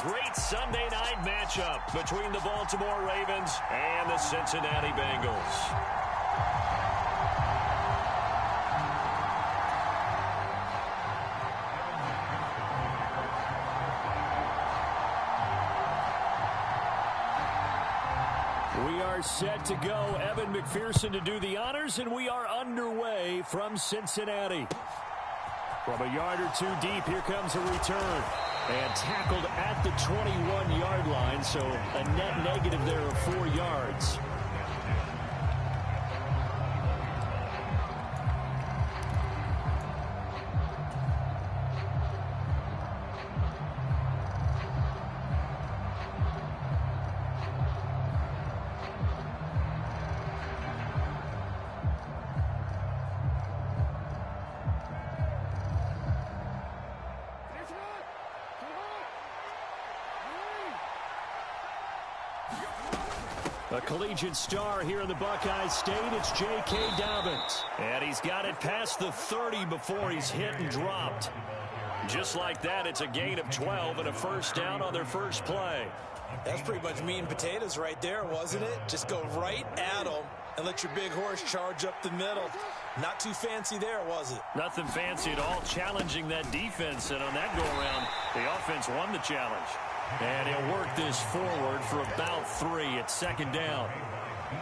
great Sunday night matchup between the Baltimore Ravens and the Cincinnati Bengals. We are set to go. Evan McPherson to do the honors, and we are underway from Cincinnati. From a yard or two deep, here comes a return. And tackled at the 21-yard line, so a net negative there of 4 yards. A collegiate star here in the Buckeye State, it's J.K. Dobbins. And he's got it past the 30 before he's hit and dropped. Just like that, it's a gain of 12 and a first down on their first play. That's pretty much meat and potatoes right there, wasn't it? Just go right at them and let your big horse charge up the middle. Not too fancy there, was it? Nothing fancy at all, challenging that defense. And on that go-around, the offense won the challenge. And he'll work this forward for about 3 at second down.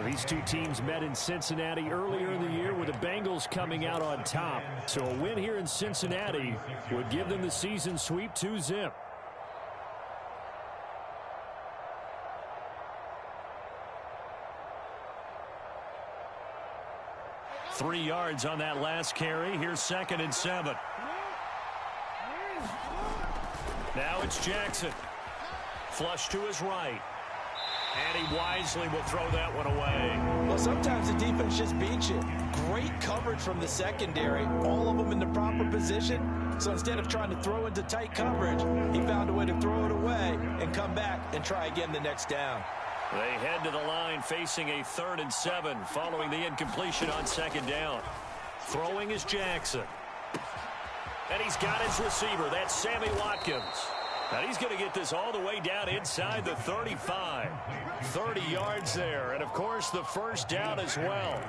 These two teams met in Cincinnati earlier in the year with the Bengals coming out on top. So a win here in Cincinnati would give them the season sweep 2-zip. Three yards on that last carry. Here's 2nd and 7. Now it's Jackson. Flush to his right. And he wisely will throw that one away. Well, sometimes the defense just beats you. Great coverage from the secondary. All of them in the proper position. So instead of trying to throw into tight coverage, he found a way to throw it away and come back and try again the next down. They head to the line facing a 3rd and 7 following the incompletion on 2nd down. Throwing is Jackson. And he's got his receiver. That's Sammy Watkins. Now he's going to get this all the way down inside the 35. 30 yards there. And, of course, the first down as well.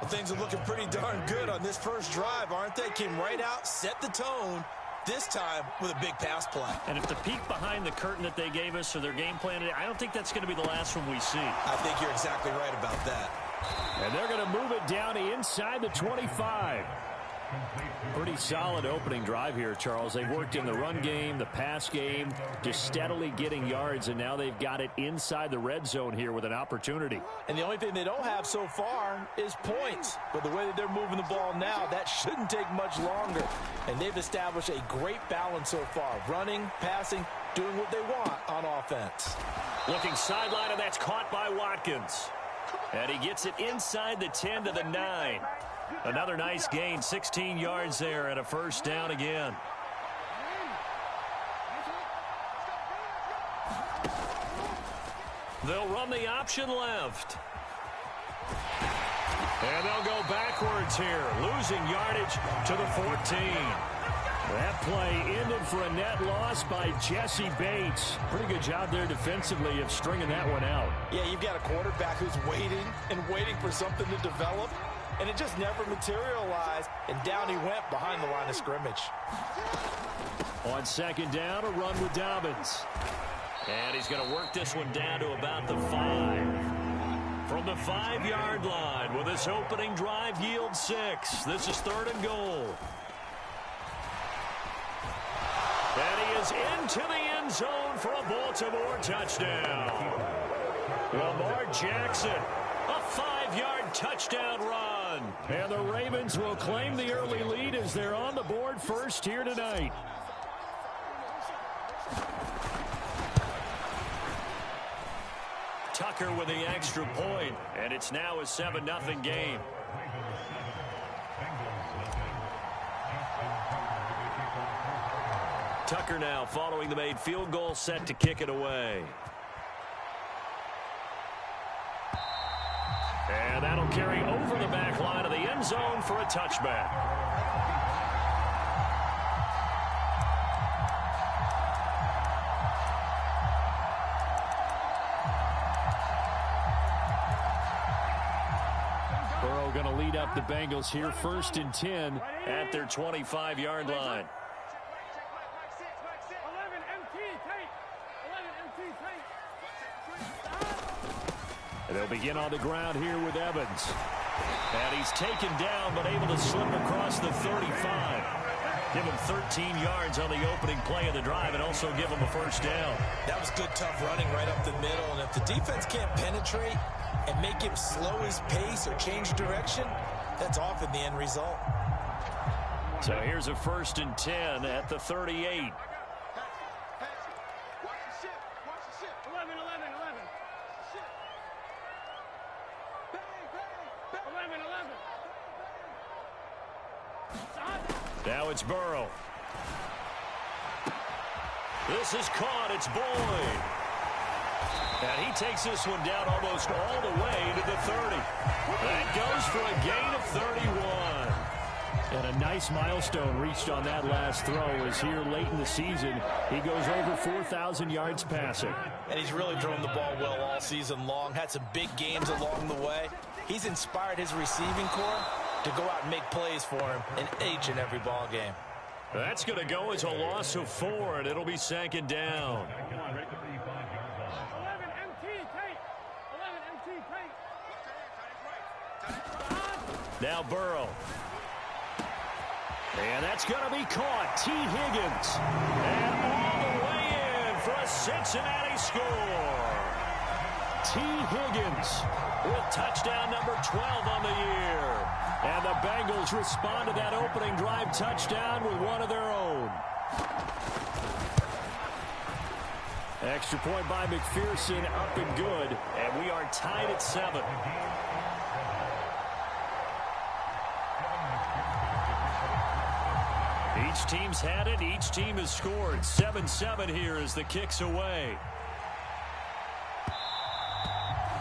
Well, things are looking pretty darn good on this first drive, aren't they? Came right out, set the tone, this time with a big pass play. And if the peek behind the curtain that they gave us or their game plan, I don't think that's going to be the last one we see. I think you're exactly right about that. And they're going to move it down inside the 25. Pretty solid opening drive here, Charles. They've worked in the run game, the pass game, just steadily getting yards, and now they've got it inside the red zone here with an opportunity. And the only thing they don't have so far is points. But the way that they're moving the ball now, that shouldn't take much longer. And they've established a great balance so far. Running, passing, doing what they want on offense. Looking sideline, and that's caught by Watkins. And he gets it inside the 10 to the 9. Another nice gain, 16 yards there and a first down again. They'll run the option left. And they'll go backwards here, losing yardage to the 14. That play ended for a net loss by Jesse Bates. Pretty good job there defensively of stringing that one out. Yeah, you've got a quarterback who's waiting and waiting for something to develop. And it just never materialized, and down he went behind the line of scrimmage. On 2nd down, a run with Dobbins. And he's going to work this one down to about the 5. From the 5-yard line, with this opening drive yield 6. This is 3rd and goal. And he is into the end zone for a Baltimore touchdown. Lamar Jackson, a 5-yard touchdown run. And the Ravens will claim the early lead as they're on the board first here tonight. Tucker with the extra point, and it's now a 7-0 game. Tucker now following the made field goal, set to kick it away. And that'll carry over the back line of the end zone for a touchback. going to lead up the Bengals here, 1st and 10 at their 25-yard line. And they'll begin on the ground here with Evans. And he's taken down, but able to slip across the 35. Give him 13 yards on the opening play of the drive and also give him a first down. That was good, tough running right up the middle. And if the defense can't penetrate and make him slow his pace or change direction, that's often the end result. So here's a 1st and 10 at the 38. Now it's Burrow. This is caught. It's Boyd. And he takes this one down almost all the way to the 30. That goes for a gain of 31. And a nice milestone reached on that last throw as here late in the season, he goes over 4,000 yards passing. And he's really thrown the ball well all season long. Had some big games along the way. He's inspired his receiving corps to go out and make plays for him in each and every ball game. That's going to go as a loss of 4, and it'll be 2nd down. 11 MT tape. Now Burrow. And that's going to be caught. T. Higgins. And all the way in for a Cincinnati score. T. Higgins with touchdown number 12 on the year. And the Bengals respond to that opening drive touchdown with one of their own. Extra point by McPherson, up and good. And we are tied at 7. Each team's had it. Each team has scored. 7-7 here as the kick's away.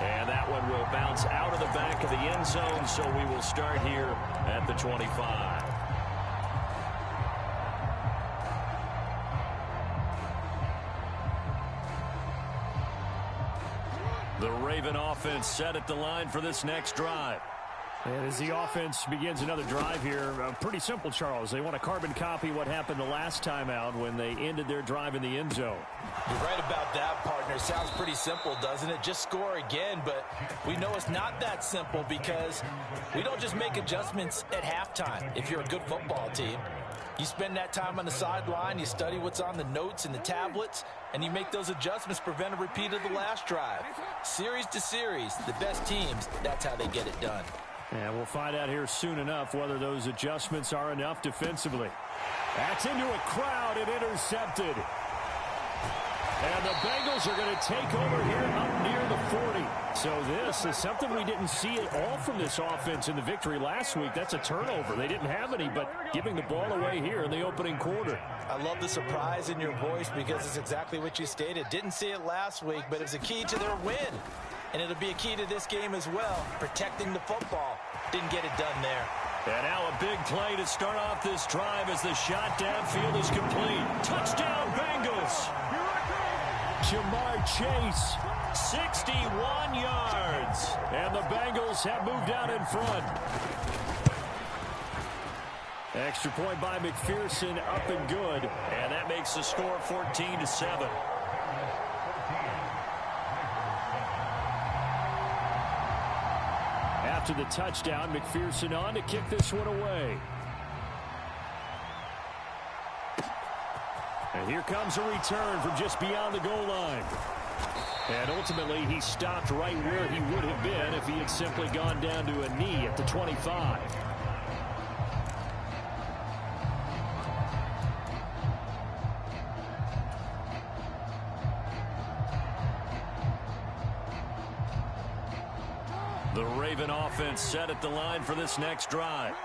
And that one will bounce out of the back of the end zone, so we will start here at the 25. The Raven offense set at the line for this next drive. And as the offense begins another drive here, pretty simple, Charles. They want to carbon copy what happened the last time out when they ended their drive in the end zone. You're right about that, partner. Sounds pretty simple, doesn't it? Just score again, but we know it's not that simple because we don't just make adjustments at halftime if you're a good football team. You spend that time on the sideline, you study what's on the notes and the tablets, and you make those adjustments to prevent a repeat of the last drive. Series to series, the best teams, that's how they get it done. And we'll find out here soon enough whether those adjustments are enough defensively. That's into a crowd and intercepted. And the Bengals are going to take over here up near the 40. So this is something we didn't see at all from this offense in the victory last week. That's a turnover. They didn't have any, but giving the ball away here in the opening quarter. I love the surprise in your voice because it's exactly what you stated. Didn't see it last week, but it was a key to their win. And it'll be a key to this game as well, protecting the football. Didn't get it done there. And now a big play to start off this drive as the shot downfield is complete. Touchdown, Bengals! Jamar Chase, 61 yards. and the Bengals have moved out in front. Extra point by McPherson, up and good. And that makes the score 14-7. After the touchdown, McPherson on to kick this one away. And here comes a return from just beyond the goal line. And ultimately, he stopped right where he would have been if he had simply gone down to a knee at the 25. The Raven offense set at the line for this next drive.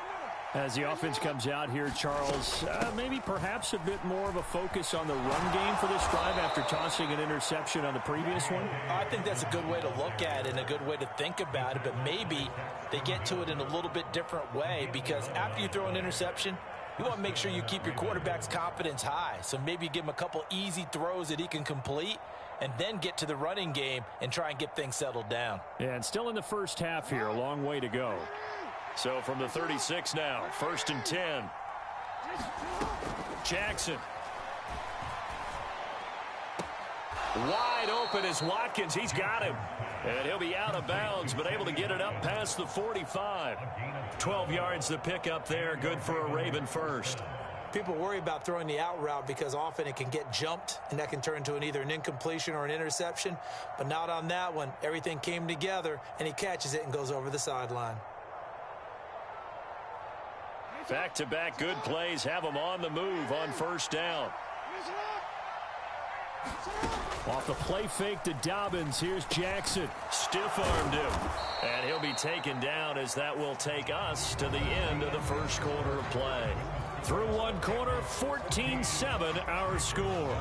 As the offense comes out here, Charles, maybe perhaps a bit more of a focus on the run game for this drive after tossing an interception on the previous one? I think that's a good way to look at it and a good way to think about it, but maybe they get to it in a little bit different way because after you throw an interception, you want to make sure you keep your quarterback's confidence high. So maybe give him a couple easy throws that he can complete and then get to the running game and try and get things settled down. And still in the first half here, a long way to go. So from the 36 now, 1st and 10. Jackson. Wide open is Watkins. He's got him. And he'll be out of bounds, but able to get it up past the 45. 12 yards to pick up there. Good for a Raven first. People worry about throwing the out route because often it can get jumped, and that can turn into either an incompletion or an interception. But not on that one. Everything came together, and he catches it and goes over the sideline. Back-to-back good plays have him on the move on 1st down. Off the play fake to Dobbins, here's Jackson. Stiff-armed him. And he'll be taken down as that will take us to the end of the 1st quarter of play. Through 1 quarter, 14-7 our score.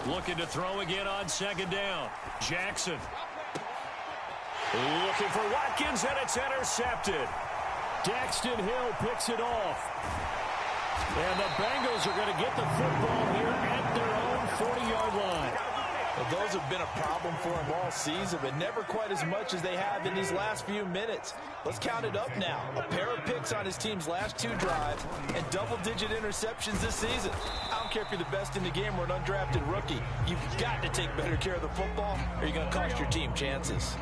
Looking to throw again on 2nd down. Jackson. Looking for Watkins, and it's intercepted. Daxton Hill picks it off. And the Bengals are going to get the football here at their own 40-yard line. Well, those have been a problem for him all season, but never quite as much as they have in these last few minutes. Let's count it up now. A pair of picks on his team's last 2 drives and double-digit interceptions this season. I don't care if you're the best in the game or an undrafted rookie. You've got to take better care of the football or you're going to cost your team chances.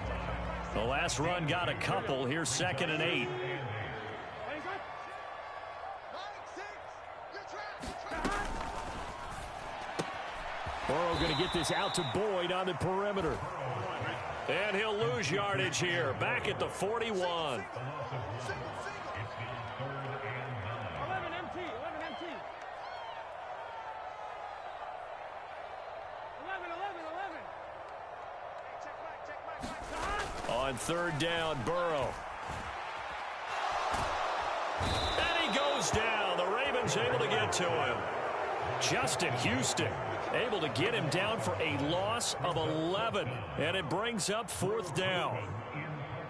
The last run got a couple. Here's 2nd and 8. Burrow going to get this out to Boyd on the perimeter. And he'll lose yardage here. Back at the 41. 11 MT. 11 MT. 11. On 3rd down, Burrow. And he goes down. The Ravens able to get to him. Justin Houston able to get him down for a loss of 11. And it brings up 4th down.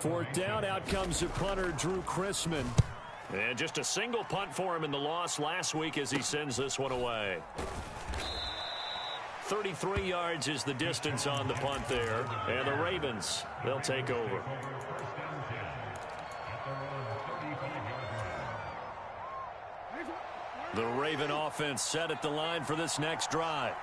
4th down, out comes the punter, Drew Chrisman. And just a single punt for him in the loss last week as he sends this one away. 33 yards is the distance on the punt there. And the Ravens, they'll take over. The Raven offense set at the line for this next drive.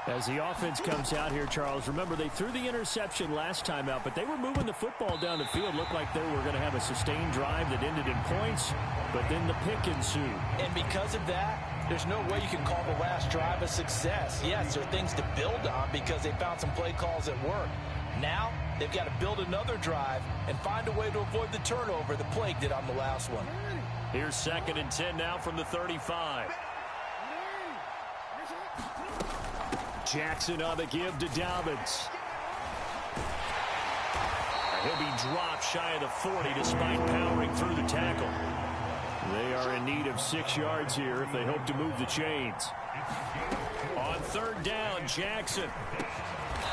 As the offense comes out here, Charles, remember they threw the interception last time out, but they were moving the football down the field. Looked like they were going to have a sustained drive that ended in points, but then the pick ensued. And because of that, there's no way you can call the last drive a success. Yes, there are things to build on because they found some play calls that work. Now, they've got to build another drive and find a way to avoid the turnover the plague did on the last one. Here's 2nd and 10 now from the 35. Jackson on the give to Dobbins. He'll be dropped shy of the 40 despite powering through the tackle. They are in need of 6 yards here if they hope to move the chains. On 3rd down, Jackson.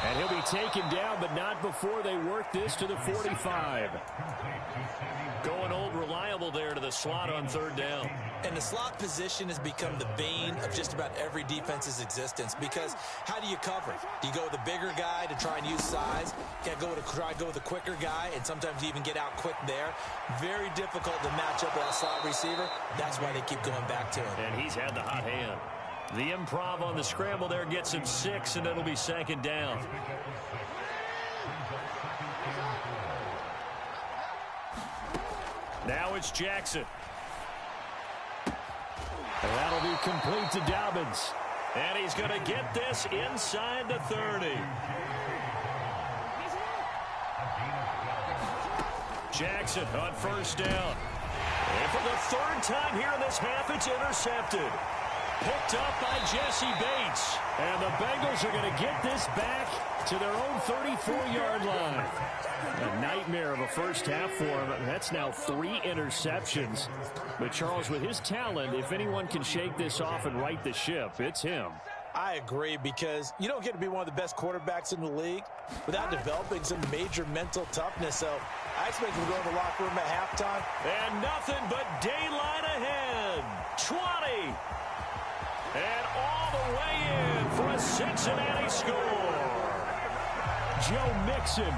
And he'll be taken down, but not before they work this to the 45. Going old reliable there to the slot on 3rd down. And the slot position has become the bane of just about every defense's existence because how do you cover? Do you go with a bigger guy to try and use size? You got to try to go with a quicker guy, and sometimes you even get out quick there. Very difficult to match up with a slot receiver. That's why they keep going back to him. And he's had the hot hand. The improv on the scramble there gets him 6, and it'll be 2nd down. Now it's Jackson. And that'll be complete to Dobbins. And he's going to get this inside the 30. Jackson on 1st down. And for the 3rd time here in this half, it's intercepted. Picked up by Jesse Bates. And the Bengals are going to get this back to their own 34-yard line. A nightmare of a first half for him. That's now 3 interceptions. But Charles, with his talent, if anyone can shake this off and right the ship, it's him. I agree, because you don't get to be one of the best quarterbacks in the league without developing some major mental toughness. So I expect him to go to the locker room at halftime. And nothing but daylight ahead. 20. And all the way in for a Cincinnati score. Joe Mixon,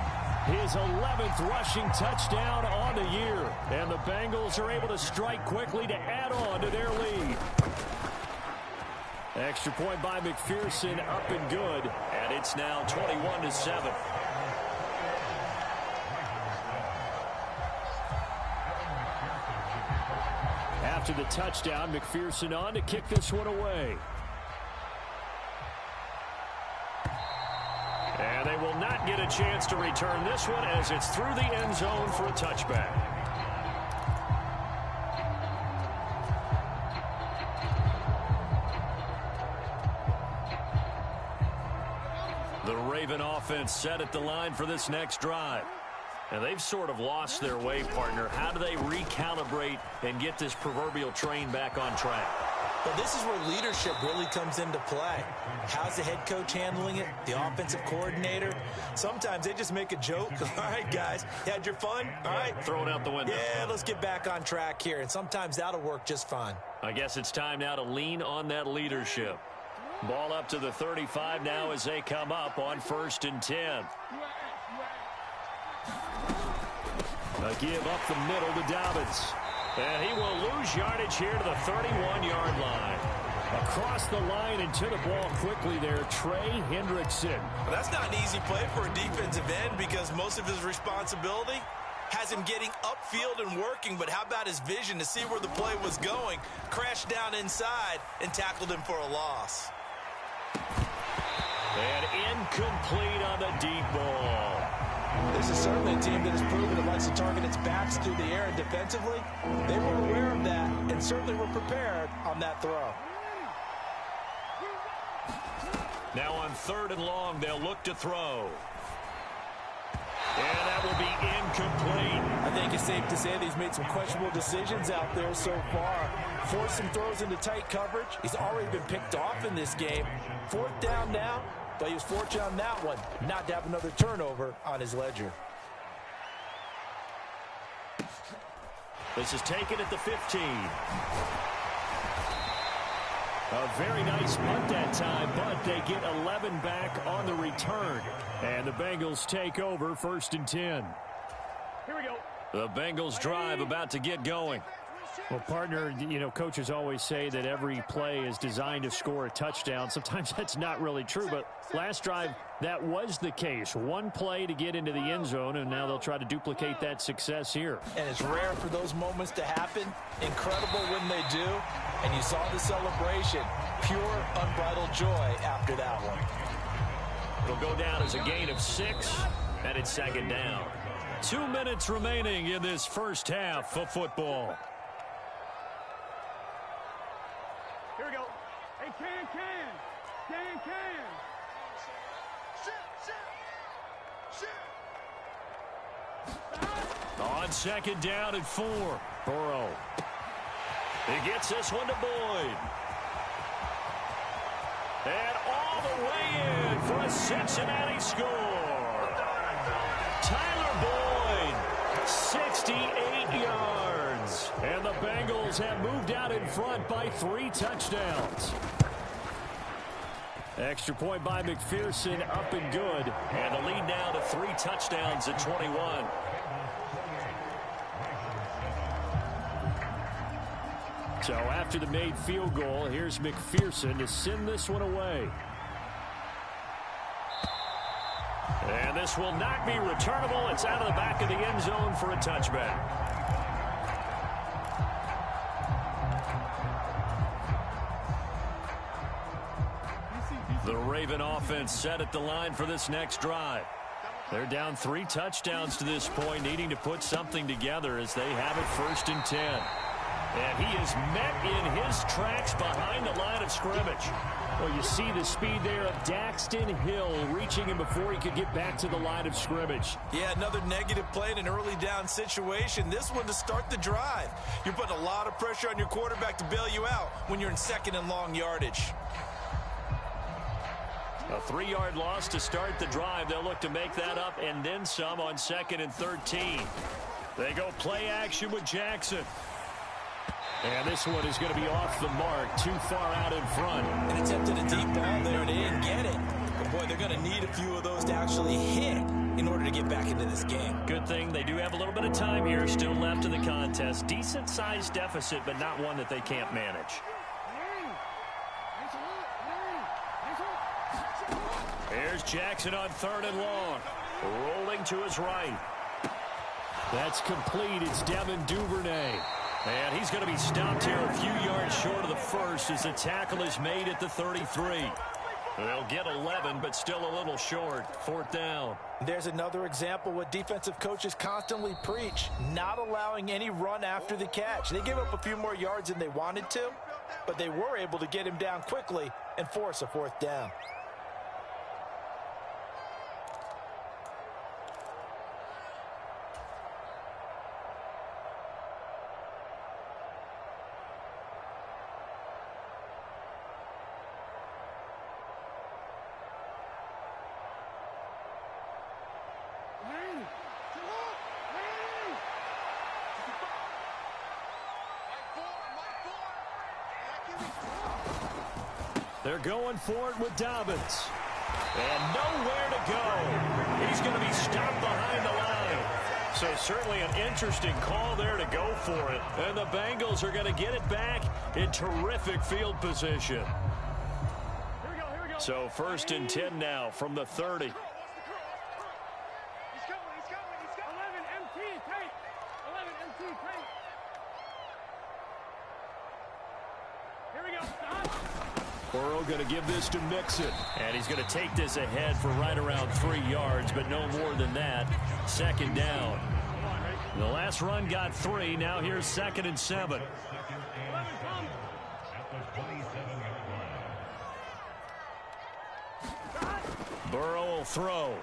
his 11th rushing touchdown on the year. And the Bengals are able to strike quickly to add on to their lead. Extra point by McPherson, up and good. And it's now 21-7. After the touchdown, McPherson on to kick this one away. And they will not get a chance to return this one as it's through the end zone for a touchback. The Raven offense set at the line for this next drive. And they've sort of lost their way, partner. How do they recalibrate and get this proverbial train back on track? Well, this is where leadership really comes into play. How's the head coach handling it? The offensive coordinator? Sometimes they just make a joke. All right, guys, you had your fun? All right. Throw it out the window. Yeah, let's get back on track here. And sometimes that'll work just fine. I guess it's time now to lean on that leadership. Ball up to the 35 now as they come up on 1st and 10. A give up the middle to Dobbins. And he will lose yardage here to the 31-yard line. Across the line and to the ball quickly there, Trey Hendrickson. Well, that's not an easy play for a defensive end, because most of his responsibility has him getting upfield and working. But how about his vision to see where the play was going? Crashed down inside and tackled him for a loss. And incomplete on the deep ball. This is certainly a team that has proven it likes to target its backs through the air, and defensively, they were aware of that and certainly were prepared on that throw. Now on 3rd and long, they'll look to throw. And that will be incomplete. I think it's safe to say that he's made some questionable decisions out there so far. Forced some throws into tight coverage. He's already been picked off in this game. 4th down now. But he was fortunate on that one not to have another turnover on his ledger. This is taken at the 15. A very nice punt that time, but they get 11 back on the return. And the Bengals take over 1st and 10. Here we go. The Bengals drive about to get going. Well, partner, you know, coaches always say that every play is designed to score a touchdown. Sometimes that's not really true, but last drive, that was the case. One play to get into the end zone, and now they'll try to duplicate that success here. And it's rare for those moments to happen. Incredible when they do. And you saw the celebration. Pure, unbridled joy after that one. It'll go down as a gain of 6, and it's 2nd down. 2 minutes remaining in this first half of football. Here we go. Hey, can. On 2nd down and 4. Burrow. He gets this one to Boyd. And all the way in for a Cincinnati score. Tyler Boyd, 68 yards. And the Bengals have moved out in front by 3 touchdowns. Extra point by McPherson, up and good. And the lead now to 3 touchdowns at 21. So after the made field goal, here's McPherson to send this one away. And this will not be returnable. It's out of the back of the end zone for a touchback. The Raven offense set at the line for this next drive. They're down 3 touchdowns to this point, needing to put something together as they have it 1st and 10. And he is met in his tracks behind the line of scrimmage. Well, you see the speed there of Daxton Hill reaching him before he could get back to the line of scrimmage. Yeah, another negative play in an early down situation. This one to start the drive. You're putting a lot of pressure on your quarterback to bail you out when you're in 2nd and long yardage. A 3-yard loss to start the drive. They'll look to make that up and then some on 2nd and 13. They go play action with Jackson. And this one is going to be off the mark, too far out in front. And attempted a deep ball there, and they didn't get it. But, boy, they're going to need a few of those to actually hit in order to get back into this game. Good thing they do have a little bit of time here still left in the contest. Decent-sized deficit, but not one that they can't manage. Here's Jackson on 3rd and long. Rolling to his right. That's complete. It's Devin Duvernay. And he's going to be stopped here a few yards short of the first as the tackle is made at the 33. They'll get 11, but still a little short. 4th down. There's another example what defensive coaches constantly preach, not allowing any run after the catch. They gave up a few more yards than they wanted to, but they were able to get him down quickly and force a 4th down. They're going for it with Dobbins. And nowhere to go. He's going to be stopped behind the line. So certainly an interesting call there to go for it. And the Bengals are going to get it back in terrific field position. So 1st and 10 now from the 30. Burrow going to give this to Mixon. And he's going to take this ahead for right around 3 yards, but no more than that. 2nd down. The last run got 3. Now here's 2nd and 7. Burrow will throw.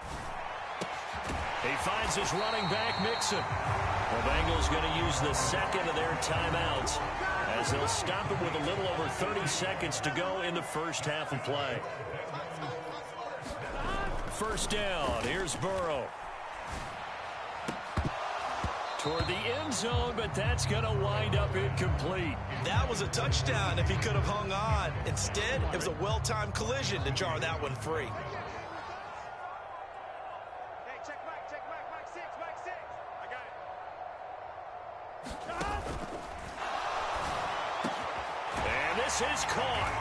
He finds his running back, Mixon. The Bengals going to use the 2nd of their timeouts as they'll stop it with a little over 30 seconds to go in the first half of play. 1st down. Here's Burrow. Toward the end zone, but that's going to wind up incomplete. That was a touchdown if he could have hung on. Instead, it was a well-timed collision to jar that one free. Is caught.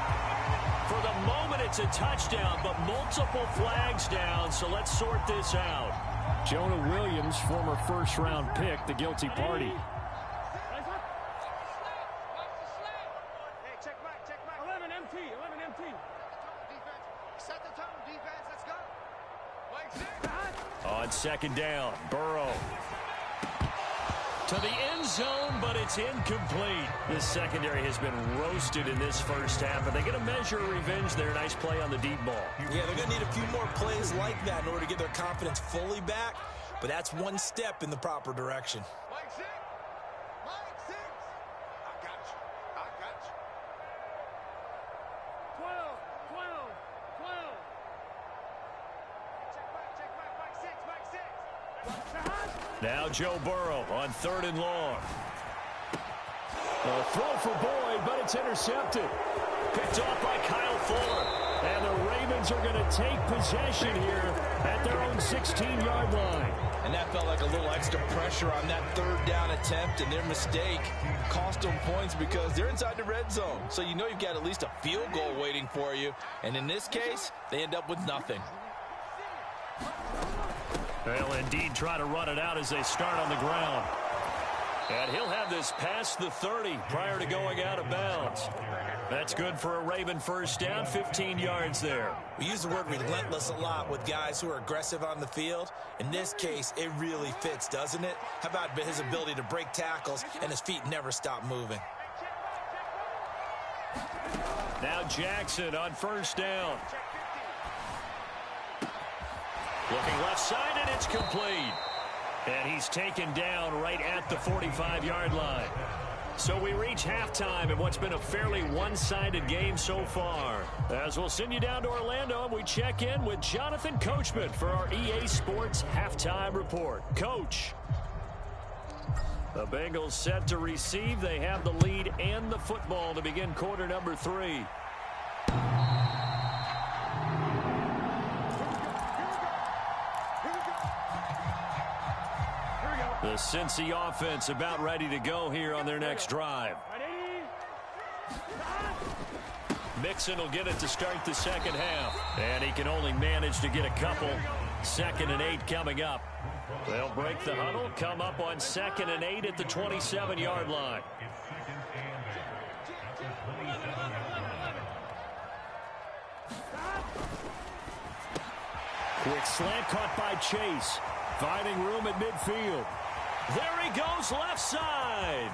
For the moment, it's a touchdown, but multiple flags down, so let's sort this out. Jonah Williams, former first-round pick, the guilty party. Check back. 11 MT. Set the tone, defense. Let's go. On 2nd down, Burrow. To the end zone, but it's incomplete. This secondary has been roasted in this first half. Are they going to measure revenge there? Nice play on the deep ball. Yeah, they're going to need a few more plays like that in order to get their confidence fully back. But that's one step in the proper direction. Mike 6. I got you. 12. Check back. Mike 6. Now Joe Burrow on 3rd and long. A throw for Boyd, but it's intercepted. Picked off by Kyle Fuller. And the Ravens are going to take possession here at their own 16-yard line. And that felt like a little extra pressure on that 3rd down attempt, and their mistake cost them points because they're inside the red zone. So you know you've got at least a field goal waiting for you. And in this case, they end up with nothing. They'll indeed try to run it out as they start on the ground. And he'll have this past the 30 prior to going out of bounds. That's good for a Raven 1st down, 15 yards there. We use the word relentless a lot with guys who are aggressive on the field. In this case, it really fits, doesn't it? How about his ability to break tackles and his feet never stop moving? Now Jackson on 1st down. Looking left side, and it's complete. And he's taken down right at the 45-yard line. So we reach halftime in what's been a fairly one-sided game so far. As we'll send you down to Orlando, we check in with Jonathan Coachman for our EA Sports Halftime Report. Coach. The Bengals set to receive. They have the lead and the football to begin quarter number 3. The Cincy offense about ready to go here on their next drive. Mixon will get it to start the second half. And he can only manage to get a couple. 2nd and 8 coming up. They'll break the huddle, come up on 2nd and 8 at the 27-yard line. Quick slant caught by Chase. Finding room at midfield. There he goes, left side.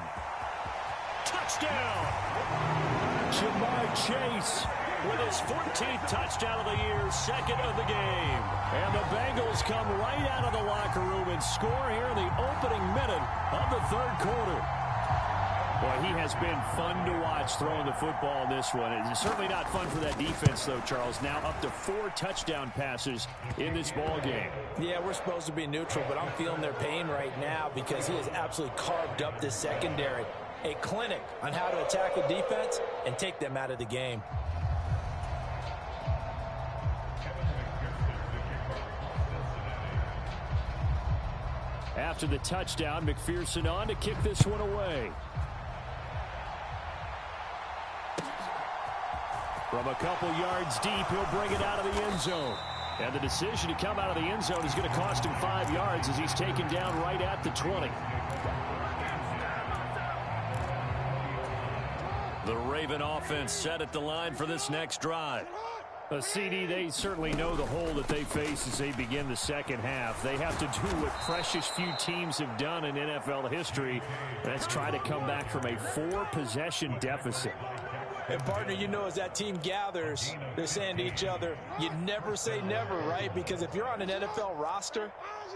Touchdown. Jamar Chase with his 14th touchdown of the year, 2nd of the game. And the Bengals come right out of the locker room and score here in the opening minute of the 3rd quarter. Boy, he has been fun to watch throwing the football in this one. It's certainly not fun for that defense, though, Charles. Now up to 4 touchdown passes in this ball game. Yeah, we're supposed to be neutral, but I'm feeling their pain right now because he has absolutely carved up this secondary. A clinic on how to attack a defense and take them out of the game. After the touchdown, McPherson on to kick this one away. From a couple yards deep, he'll bring it out of the end zone. And the decision to come out of the end zone is going to cost him 5 yards as he's taken down right at the 20. The Raven offense set at the line for this next drive. A CD, they certainly know the hole that they face as they begin the second half. They have to do what precious few teams have done in NFL history. That's try to come back from a 4-possession deficit. And, partner, you know, as that team gathers, they're saying to each other, you never say never, right? Because if you're on an NFL roster,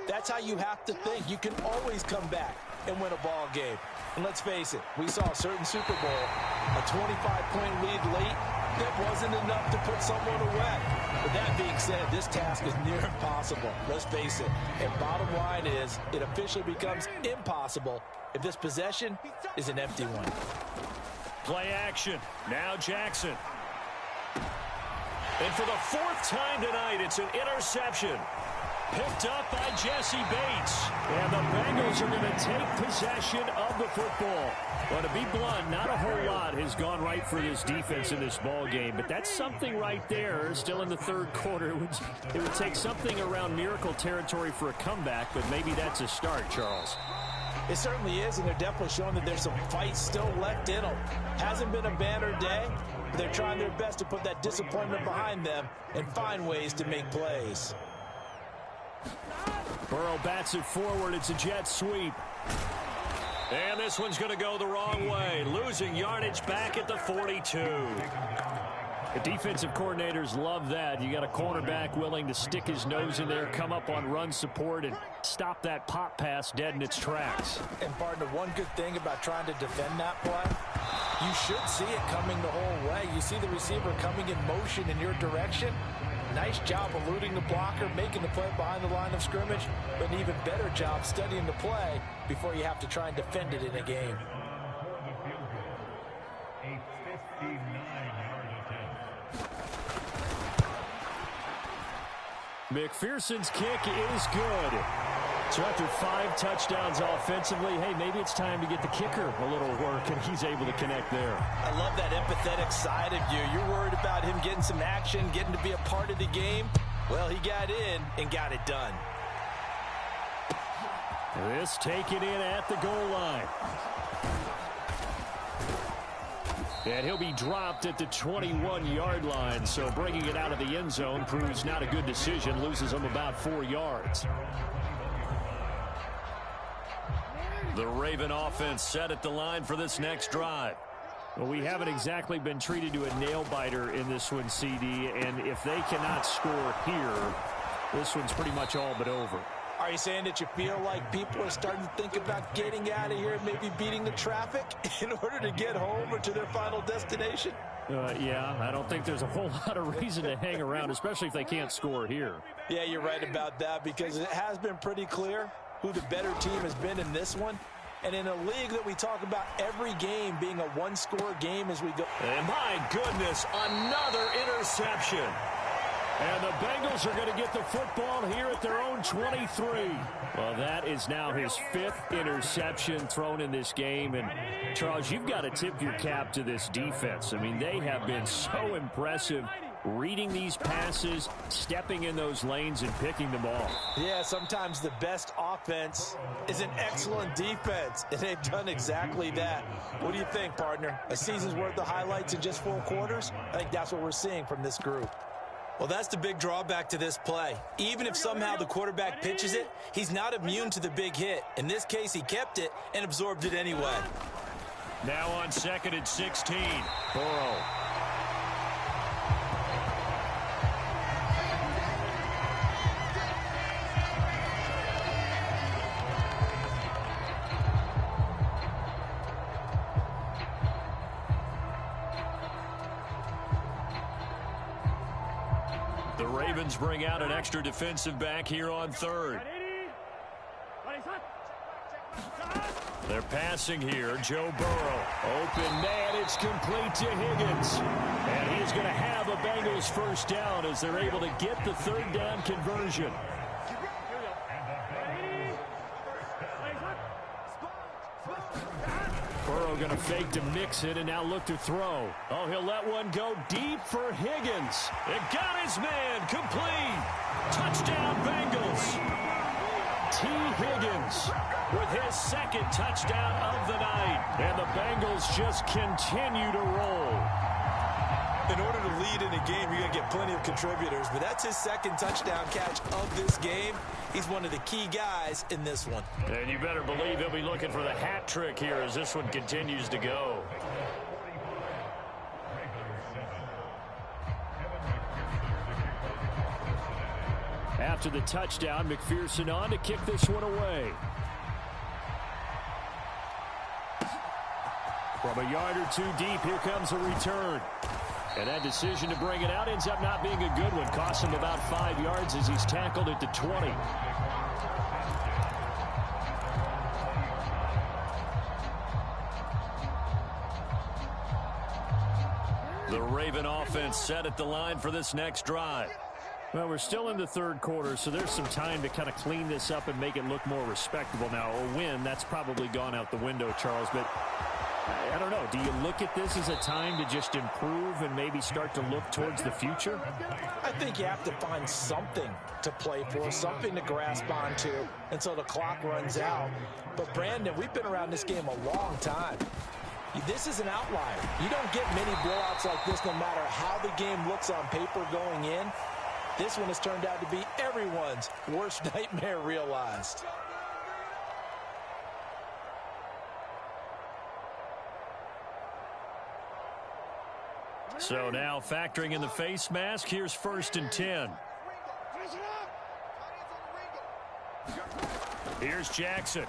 that's how you have to think. You can always come back and win a ball game. And let's face it, we saw a certain Super Bowl, a 25-point lead late, that wasn't enough to put someone away. But that being said, this task is near impossible. Let's face it. And bottom line is, it officially becomes impossible if this possession is an empty one. Play action. Now Jackson. And for the 4th time tonight, it's an interception. Picked up by Jesse Bates. And the Bengals are going to take possession of the football. Well, to be blunt, not a whole lot has gone right for this defense in this ball game. But that's something right there. Still in the 3rd quarter. It would take something around miracle territory for a comeback. But maybe that's a start, Charles. It certainly is, and they're definitely showing that there's some fight still left in them. Hasn't been a banner day, but they're trying their best to put that disappointment behind them and find ways to make plays. Burrow bats it forward. It's a jet sweep. And this one's going to go the wrong way. Losing yardage back at the 42. The defensive coordinators love that. You got a cornerback willing to stick his nose in there, come up on run support, and stop that pop pass dead in its tracks. And, partner, one good thing about trying to defend that play, you should see it coming the whole way. You see the receiver coming in motion in your direction. Nice job eluding the blocker, making the play behind the line of scrimmage, but an even better job studying the play before you have to try and defend it in a game. McPherson's kick is good. So after 5 touchdowns offensively, hey, maybe it's time to get the kicker a little work, and he's able to connect there. I love that empathetic side of you. You're worried about him getting some action, getting to be a part of the game. Well, he got in and got it done. This taken in at the goal line. And he'll be dropped at the 21-yard line, so bringing it out of the end zone proves not a good decision, loses him about 4 yards. The Raven offense set at the line for this next drive. Well, we haven't exactly been treated to a nail-biter in this one, CD, and if they cannot score here, this one's pretty much all but over. Are you saying that you feel like people are starting to think about getting out of here and maybe beating the traffic in order to get home or to their final destination? Yeah, I don't think there's a whole lot of reason to hang around, especially if they can't score here. Yeah, you're right about that, because it has been pretty clear who the better team has been in this one. And in a league that we talk about every game being a one-score game as we go. And my goodness, another interception. And the Bengals are going to get the football here at their own 23. Well, that is now his 5th interception thrown in this game. And, Charles, you've got to tip your cap to this defense. I mean, they have been so impressive reading these passes, stepping in those lanes, and picking them off. Yeah, sometimes the best offense is an excellent defense, and they've done exactly that. What do you think, partner? A season's worth of highlights in just 4 quarters? I think that's what we're seeing from this group. Well, that's the big drawback to this play. Even if somehow the quarterback pitches it, he's not immune to the big hit. In this case, he kept it and absorbed it anyway. Now on 2nd and 16. Burrow. The Ravens bring out an extra defensive back here on 3rd. They're passing here. Joe Burrow. Open man. It's complete to Higgins. And he's going to have a Bengals first down as they're able to get the 3rd down conversion. Burrow going to fake to mix it and now look to throw. Oh, he'll let one go deep for Higgins. It got his man complete. Touchdown Bengals. T. Higgins with his 2nd touchdown of the night. And the Bengals just continue to roll. In order to lead in a game, you're going to get plenty of contributors, but that's his 2nd touchdown catch of this game. He's one of the key guys in this one. And you better believe he'll be looking for the hat trick here as this one continues to go. After the touchdown, McPherson on to kick this one away. From a yard or 2 deep, here comes a return. And that decision to bring it out ends up not being a good one. Costs him about 5 yards as he's tackled at the 20. The Raven offense set at the line for this next drive. Well, we're still in the 3rd quarter, so there's some time to kind of clean this up and make it look more respectable now. A win, that's probably gone out the window, Charles, but I don't know. Do you look at this as a time to just improve and maybe start to look towards the future? I think you have to find something to play for, something to grasp onto until the clock runs out. But, Brandon, we've been around this game a long time. This is an outlier. You don't get many blowouts like this no matter how the game looks on paper going in. This one has turned out to be everyone's worst nightmare realized. So now factoring in the face mask, here's 1st and 10. Here's Jackson.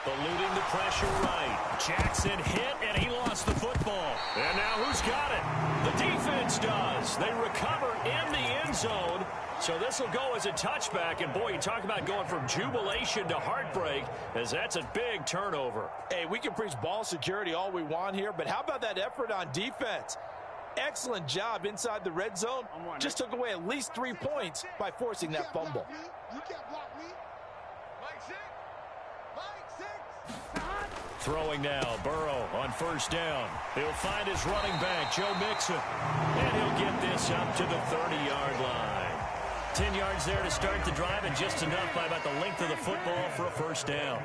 Eluding the pressure right. Jackson hit, and he lost the football. And now who's got it? The defense does. They recover in the end zone. So this will go as a touchback. And, boy, you talk about going from jubilation to heartbreak, as that's a big turnover. Hey, we can preach ball security all we want here, but how about that effort on defense? Excellent job inside the red zone. Just took away at least 3 points by forcing that fumble. You can't block me. Mike 6. Throwing now, Burrow on 1st down. He'll find his running back, Joe Mixon. And he'll get this up to the 30-yard line. 10 yards there to start the drive, and just enough by about the length of the football for a 1st down.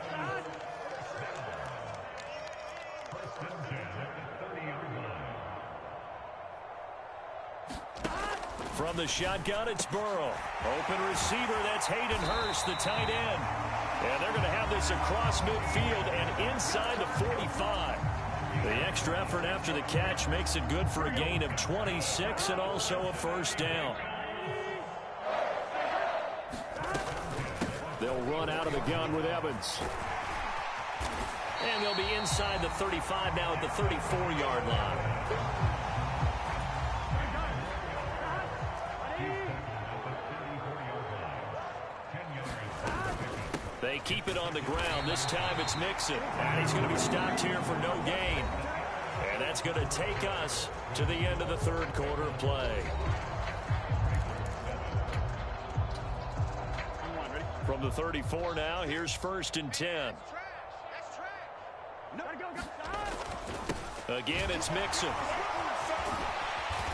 From the shotgun, it's Burrow. Open receiver, that's Hayden Hurst, the tight end. And they're going to have this across midfield and inside the 45. The extra effort after the catch makes it good for a gain of 26 and also a 1st down. run out of the gun with Evans. And they'll be inside the 35 now at the 34-yard line. They keep it on the ground. This time it's Mixon. And he's going to be stopped here for no gain. And that's going to take us to the end of the third quarter of play. From the 34 now, here's 1st and 10. Again, it's Mixon.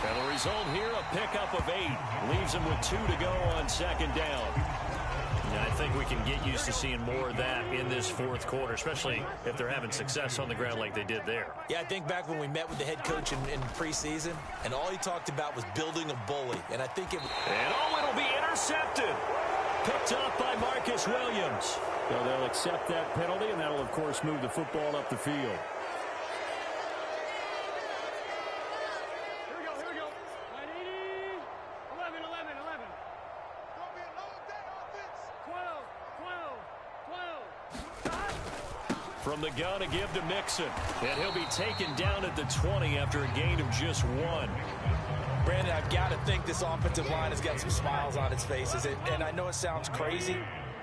And the result here, a pickup of 8. Leaves him with 2 to go on 2nd down. I think we can get used to seeing more of that in this fourth quarter, especially if they're having success on the ground like they did there. Yeah, I think back when we met with the head coach in preseason, and all he talked about was building a bully. And I think it'll be intercepted. Picked up by Marcus Williams. So they'll accept that penalty, and that'll, of course, move the football up the field. From the gun, a give to Mixon. And he'll be taken down at the 20 after a gain of just 1. Brandon, I've got to think this offensive line has got some smiles on its faces. And I know it sounds crazy,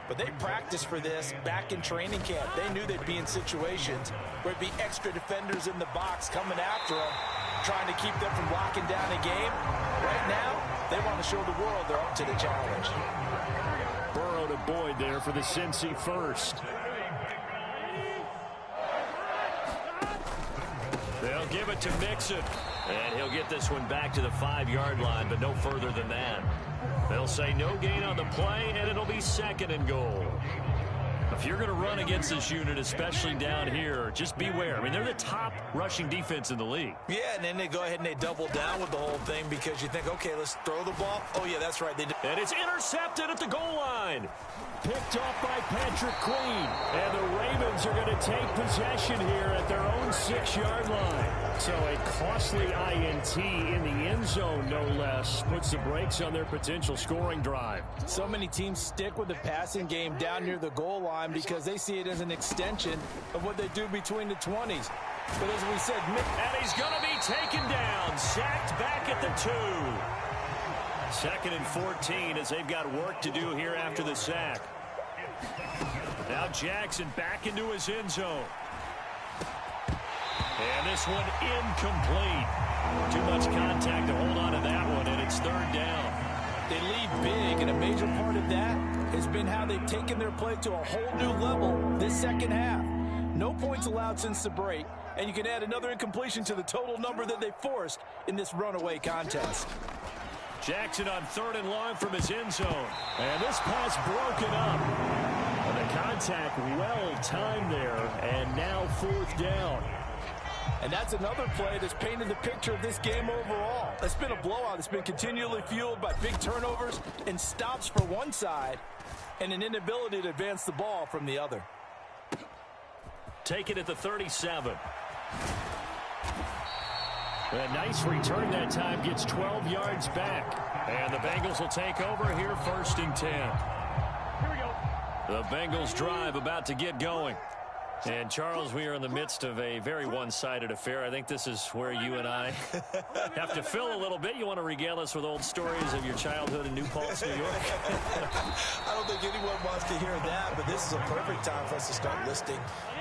but they practiced for this back in training camp. They knew they'd be in situations where it'd be extra defenders in the box coming after them, trying to keep them from locking down a game. Right now, they want to show the world they're up to the challenge. Burrow to Boyd there for the Cincy first. They'll give it to Mixon. And he'll get this one back to the 5-yard line, but no further than that. They'll say no gain on the play, and it'll be 2nd and goal. If you're going to run against this unit, especially down here, just beware. I mean, they're the top rushing defense in the league. Yeah, and then they go ahead and they double down with the whole thing because you think, okay, let's throw the ball. Oh, yeah, that's right. They did. And it's intercepted at the goal line. Picked off by Patrick Queen. And the Ravens are going to take possession here at their own 6-yard line. So a costly INT in the end zone, no less, puts the brakes on their potential scoring drive. So many teams stick with the passing game down near the goal line because they see it as an extension of what they do between the 20s. But as we said, and he's going to be taken down, sacked back at the 2. 2nd and 14 as they've got work to do here after the sack. Now Jackson back into his end zone. And this one incomplete. Too much contact to hold on to that one, and it's 3rd down. They lead big, and a major part of that has been how they've taken their play to a whole new level this second half. No points allowed since the break, and you can add another incompletion to the total number that they forced in this runaway contest. Jackson on 3rd and long from his end zone. And this pass broken up. And the contact well timed there, and now 4th down. And that's another play that's painted the picture of this game overall. It's been a blowout. It's been continually fueled by big turnovers and stops for one side and an inability to advance the ball from the other. Take it at the 37. A nice return that time, gets 12 yards back. And the Bengals will take over here 1st and 10. Here we go. The Bengals drive about to get going. And, Charles, we are in the midst of a very one-sided affair. I think this is where you and I have to fill a little bit. You want to regale us with old stories of your childhood in New Paltz, New York? I don't think anyone wants to hear that, but this is a perfect time for us to start listing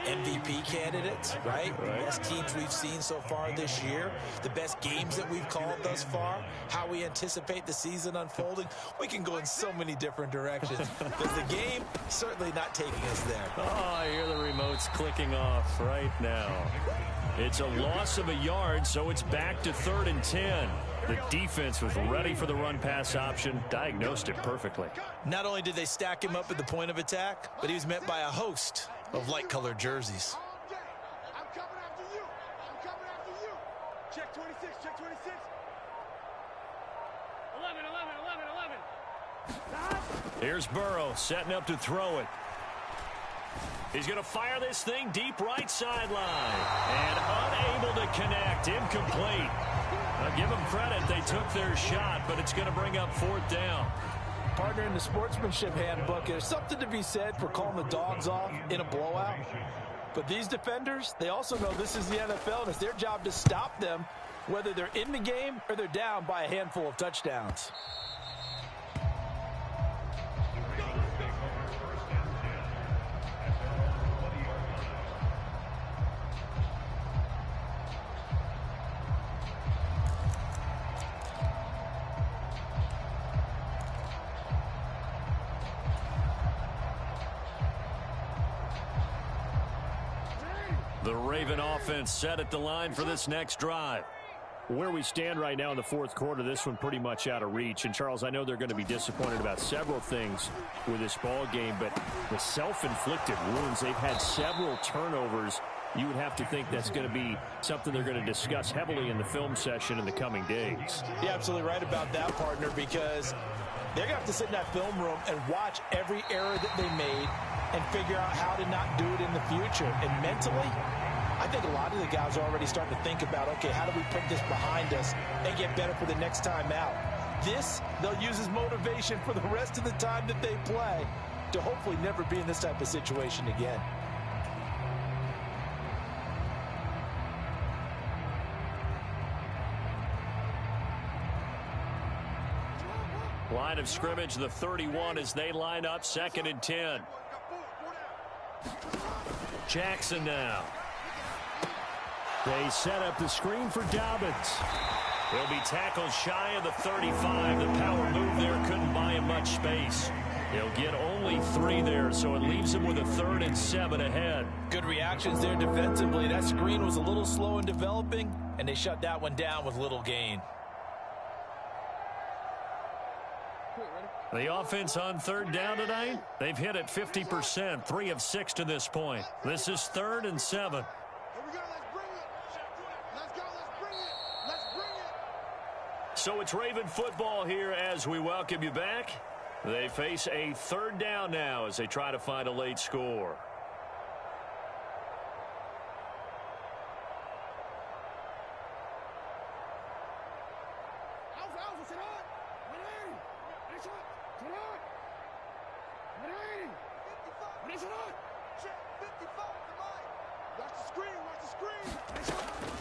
MVP candidates, right? The best teams we've seen so far this year, the best games that we've called thus far, how we anticipate the season unfolding. We can go in so many different directions because the game certainly not taking us there. Oh, I hear the remotes clicking off right now. It's a loss of a yard, so it's back to 3rd and 10. The defense was ready for the run-pass option, diagnosed it perfectly. Not only did they stack him up at the point of attack, but he was met by a host of light-colored jerseys. I'm coming after you. I'm coming after you. Check 26, check 26. 11, 11, 11, 11. Here's Burrow setting up to throw it. He's going to fire this thing deep right sideline. And unable to connect. Incomplete. I'll give them credit. They took their shot, but it's going to bring up 4th down. Partner, in the sportsmanship handbook, there's something to be said for calling the dogs off in a blowout. But these defenders, they also know this is the NFL, and it's their job to stop them, whether they're in the game or they're down by a handful of touchdowns. The Raven offense set at the line for this next drive. Where we stand right now in the fourth quarter, this one pretty much out of reach. And, Charles, I know they're going to be disappointed about several things with this ball game, but the self-inflicted wounds, they've had several turnovers. You would have to think that's going to be something they're going to discuss heavily in the film session in the coming days. You're absolutely right about that, partner, because they're going to have to sit in that film room and watch every error that they made and figure out how to not do it in the future. And mentally, I think a lot of the guys are already starting to think about, okay, how do we put this behind us and get better for the next time out? This, they'll use as motivation for the rest of the time that they play to hopefully never be in this type of situation again. Line of scrimmage, the 31 as they line up, 2nd and 10. Jackson now. They set up the screen for Dobbins. He'll be tackled shy of the 35. The power move there couldn't buy him much space. He'll get only 3 there, so it leaves him with a 3rd and 7 ahead. Good reactions there defensively. That screen was a little slow in developing, and they shut that one down with little gain. The offense on 3rd down tonight, they've hit it 50%, 3 of 6 to this point. This is 3rd and 7. Here we go, let's bring it. Let's go, let's bring it. Let's bring it. So it's Raven football here as we welcome you back. They face a 3rd down now as they try to find a late score.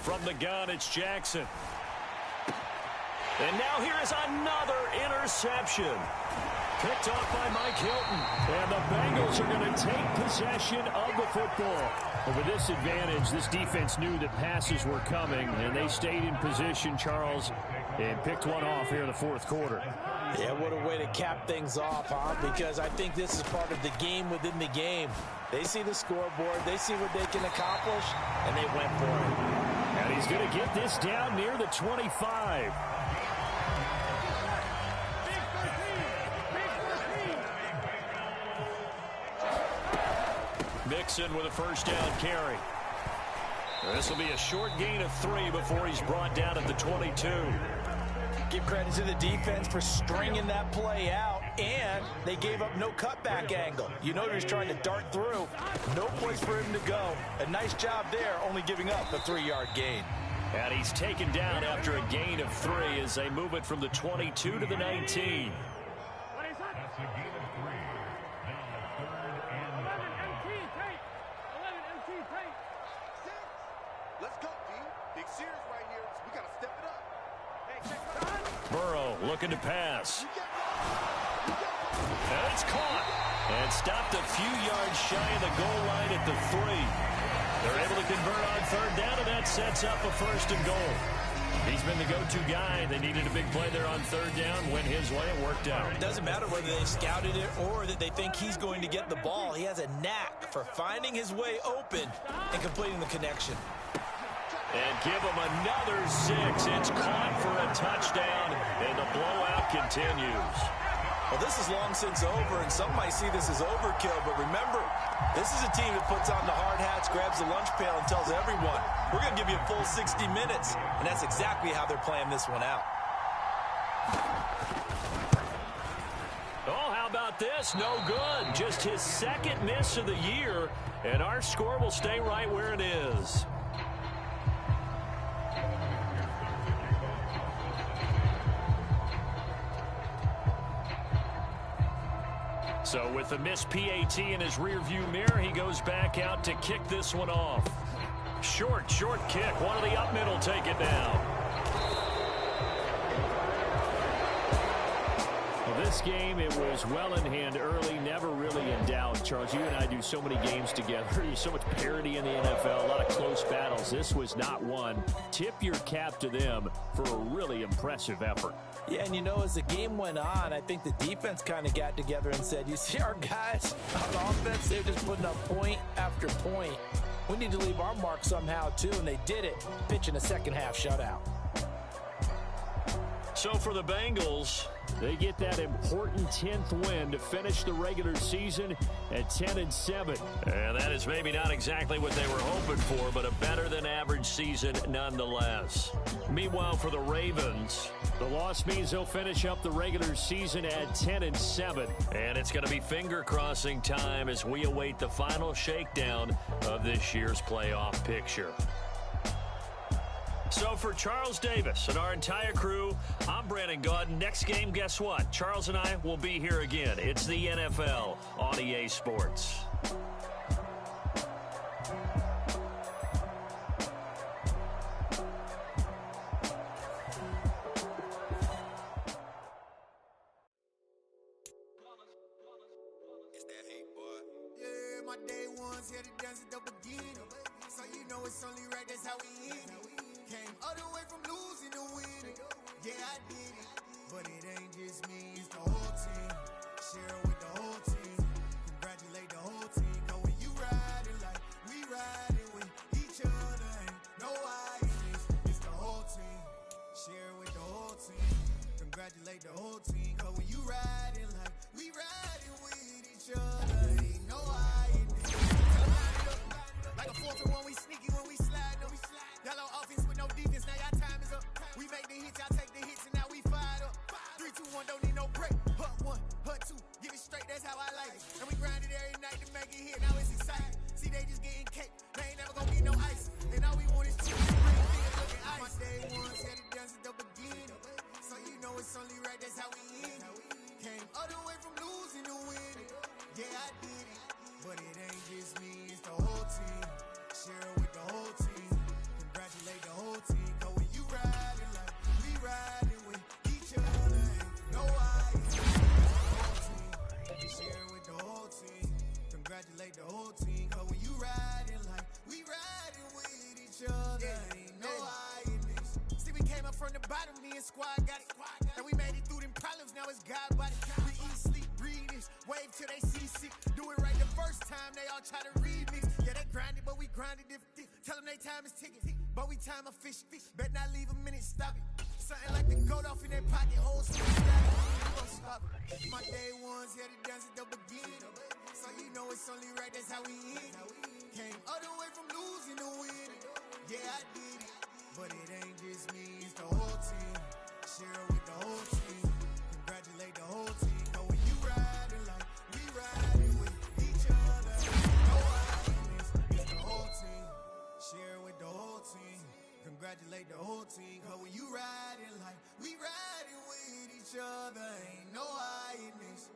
From the gun, it's Jackson. And now here is another interception. Picked off by Mike Hilton. And the Bengals are going to take possession of the football. And with this advantage, this defense knew that passes were coming, and they stayed in position, Charles, and picked one off here in the fourth quarter. Yeah, what a way to cap things off, huh? Because I think this is part of the game within the game. They see the scoreboard, they see what they can accomplish, and they went for it. And he's going to get this down near the 25. Mixon with a 1st down carry. This will be a short gain of 3 before he's brought down at the 22. Give credit to the defense for stringing that play out, and they gave up no cutback angle. You know he's trying to dart through. No place for him to go. A nice job there, only giving up a 3-yard gain. And he's taken down after a gain of 3 as they move it from the 22 to the 19. Let's go, D. Big series right here. We got to step it up. Hey, Burrow looking to pass. And it's caught. And stopped a few yards shy of the goal line at the 3. They're able to convert on 3rd down, and that sets up a 1st and goal. He's been the go-to guy. They needed a big play there on 3rd down. Went his way. It worked out. It doesn't matter whether they scouted it or that they think he's going to get the ball. He has a knack for finding his way open and completing the connection. And give him another 6. It's caught for a touchdown, and the blowout continues. Well, this is long since over, and some might see this as overkill, but remember, this is a team that puts on the hard hats, grabs the lunch pail, and tells everyone, we're going to give you a full 60 minutes, and that's exactly how they're playing this one out. Oh, how about this? No good. Just his 2nd miss of the year, and our score will stay right where it is. So with the missed PAT in his rearview mirror, he goes back out to kick this one off. Short kick. One of the up middle take it down. Well, this game, it was well in hand early, never really in doubt. Charles, you and I do so many games together. There's so much parity in the NFL, a lot of close battles. This was not one. Tip your cap to them for a really impressive effort. Yeah, and you know, as the game went on, I think the defense kind of got together and said, you see our guys on offense, they're just putting up point after point. We need to leave our mark somehow, too, and they did it, pitching a second-half shutout. So for the Bengals, they get that important 10th win to finish the regular season at 10-7. And that is maybe not exactly what they were hoping for, but a better-than-average season nonetheless. Meanwhile, for the Ravens, the loss means they'll finish up the regular season at 10-7. And it's going to be finger-crossing time as we await the final shakedown of this year's playoff picture. So for Charles Davis and our entire crew, I'm Brandon Gaudin. Next game, guess what? Charles and I will be here again. It's the NFL on EA Sports. Yeah, my day ones here to dance at the beginning. So you know it's only right, that's how we end it. Came all the way from losing to winning. Yeah, I did it. But it ain't just me, it's the whole team. Share it with the whole team. Congratulate the whole team. Cause when you riding like we riding with each other, ain't no I in this. It's the whole team. Share it with the whole team. Congratulate the whole team. Cause when you riding like we riding with each other, ain't no I in this. Like a 4-1, we sneaky when we slide. No, we slide. Yellow offense with no defense, now y'all time is up. We make the hits, y'all take the hits, and now we fired up. 3, 2, 1, don't need no break. Hut 1, hut 2, get it straight, that's how I like it. And we grind it every night to make it hit, now it's exciting. See, they just getting cake, they ain't never gonna get no ice. And all we want is 2, 3 fingers looking ice. My day ones had to dance at the beginning. So you know it's only right, that's how we end it. Came all the way from losing to winning. Yeah, I did it. But it ain't just me, it's the whole team. Share it with the whole team. Congratulate the whole team. Cause when you riding like we riding with each other, ain't no I in the whole team. Share it with the whole team. Congratulate the whole team. Cause when you riding like we riding with each other, ain't no I in this. See, we came up from the bottom, me and squad got it. And we made it through them problems, now it's God body. We eat, sleep, breathe this, wave till they see sick. Do it right the first time, they all try to remix. Yeah, they grinded, but we grinded different. Tell them they time is ticking, but we time a fish. Bet not leave a minute, stop it. Something like the goat off in their pocket, hold switch, gon' stop it. My day ones here to dance at the beginning. So you know it's only right, that's how we end it. Came all the way from losing to winning. Yeah, I did it. But it ain't just me, it's the whole team. Share it with the whole team. Congratulate the whole team. Cause when you riding like we riding with each other, no I in this, it's the whole team. Share it with the whole team. Congratulate the whole team. Cause when you riding like we riding with each other, ain't no I in this.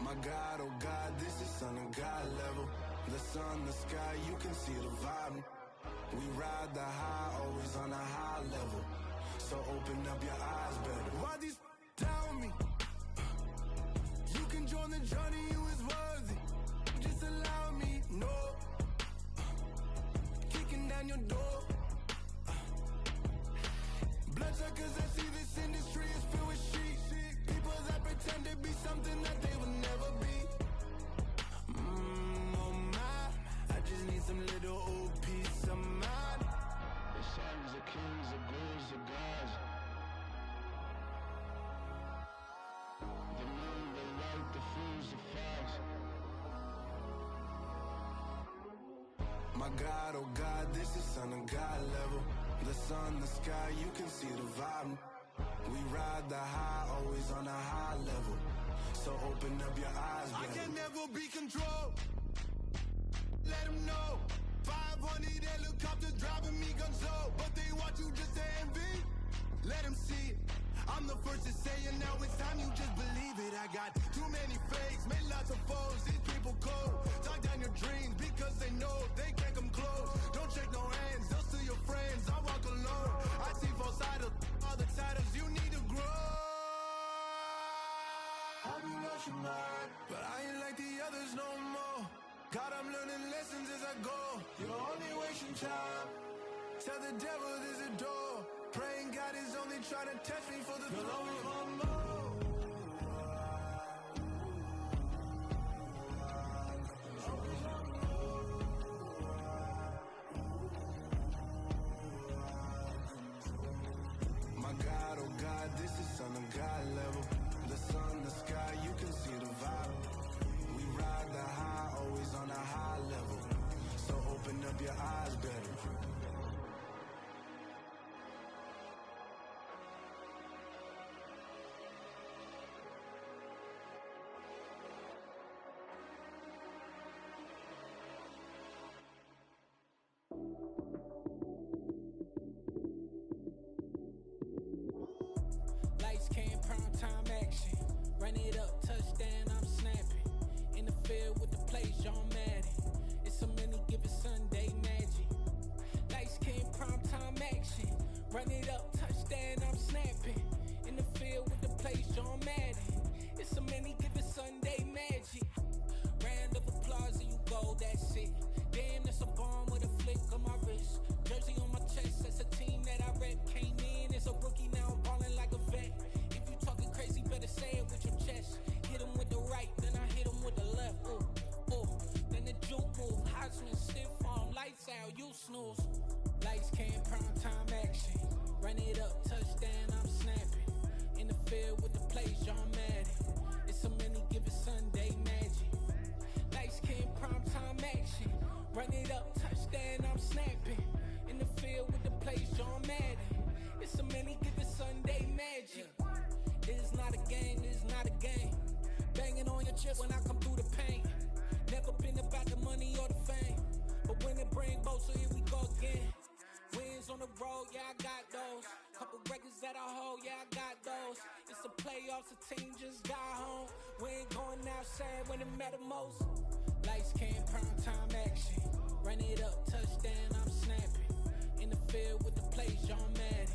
My God, oh God, this is Son of God level. The sun, the sky, you can see the vibe. We ride the high, always on a high level. So open up your eyes better. Why these tell me? You can join the journey, you is worthy. Just allow me, no. Kicking down your door. Bloodsuckers, I see this industry is filled with sheep. People that pretend to be something that they will never be. Oh my, I just need some little OP. My God, oh God, this is Son of God level. The sun, the sky, you can see the vibe. We ride the high, always on a high level. So open up your eyes, baby. I can never be controlled. Let them know. 500 helicopters driving me gonzo. But they want you just to envy. Let them see it. I'm the first to say it, now it's time you just believe it. I got too many fakes, made lots of foes. These people cold. Talk down your dreams because they know they can't come close. Don't shake no hands, they'll steal your friends. I walk alone. I see false idols, all the titles you need to grow. Have you lost your mind? But I ain't like the others no more. God, I'm learning lessons as I go. You're only wasting time. Tell the devil there's a door. Praying God is only trying to test me for the glory of more. My God, oh God, this is Son of God level. The sun, the sky, you can see the vibe. We ride the high, always on a high level. So open up your eyes, better. Lights came, prime time action. Run it up, touchdown, I'm snapping. In the field with the plays, John Madden. It's a many given Sunday magic. Lights came, prime time action. Run it up, touchdown, I'm snapping. In the field with the plays, John Madden. It's a many given Sunday magic. Round of applause and you go, that's it. Damn, that's a bomb with a flick on my wrist. Jersey on my chest, that's a team that I rep. Came in as a rookie, now I'm ballin' like a vet. If you talking crazy, better say it with your chest. Hit him with the right, then I hit him with the left. Ooh, ooh, then the juke move. Heisman, stiff arm, lights out, you snooze. Lights came, prime time action. Run it up, touchdown, I'm snapping. In the field with the plays, John Madden. It's a many given Sunday magic. Lights came, prime time action. Run it up, touchdown, I'm snapping. In the field with the plays, John Madden. It's a many given Sunday magic. It's not a game, it's not a game. Banging on your chest when I come through the paint. Never been about the money or the fame. But when it bring both, so here we go again. Wins on the road, yeah, I got those. Couple records that I hold, yeah, I got those. It's the playoffs, the team just got home. We ain't going outside when it matter most. Lights came, prime time action. Run it up, touchdown, I'm snapping. In the field with the plays, John Madden.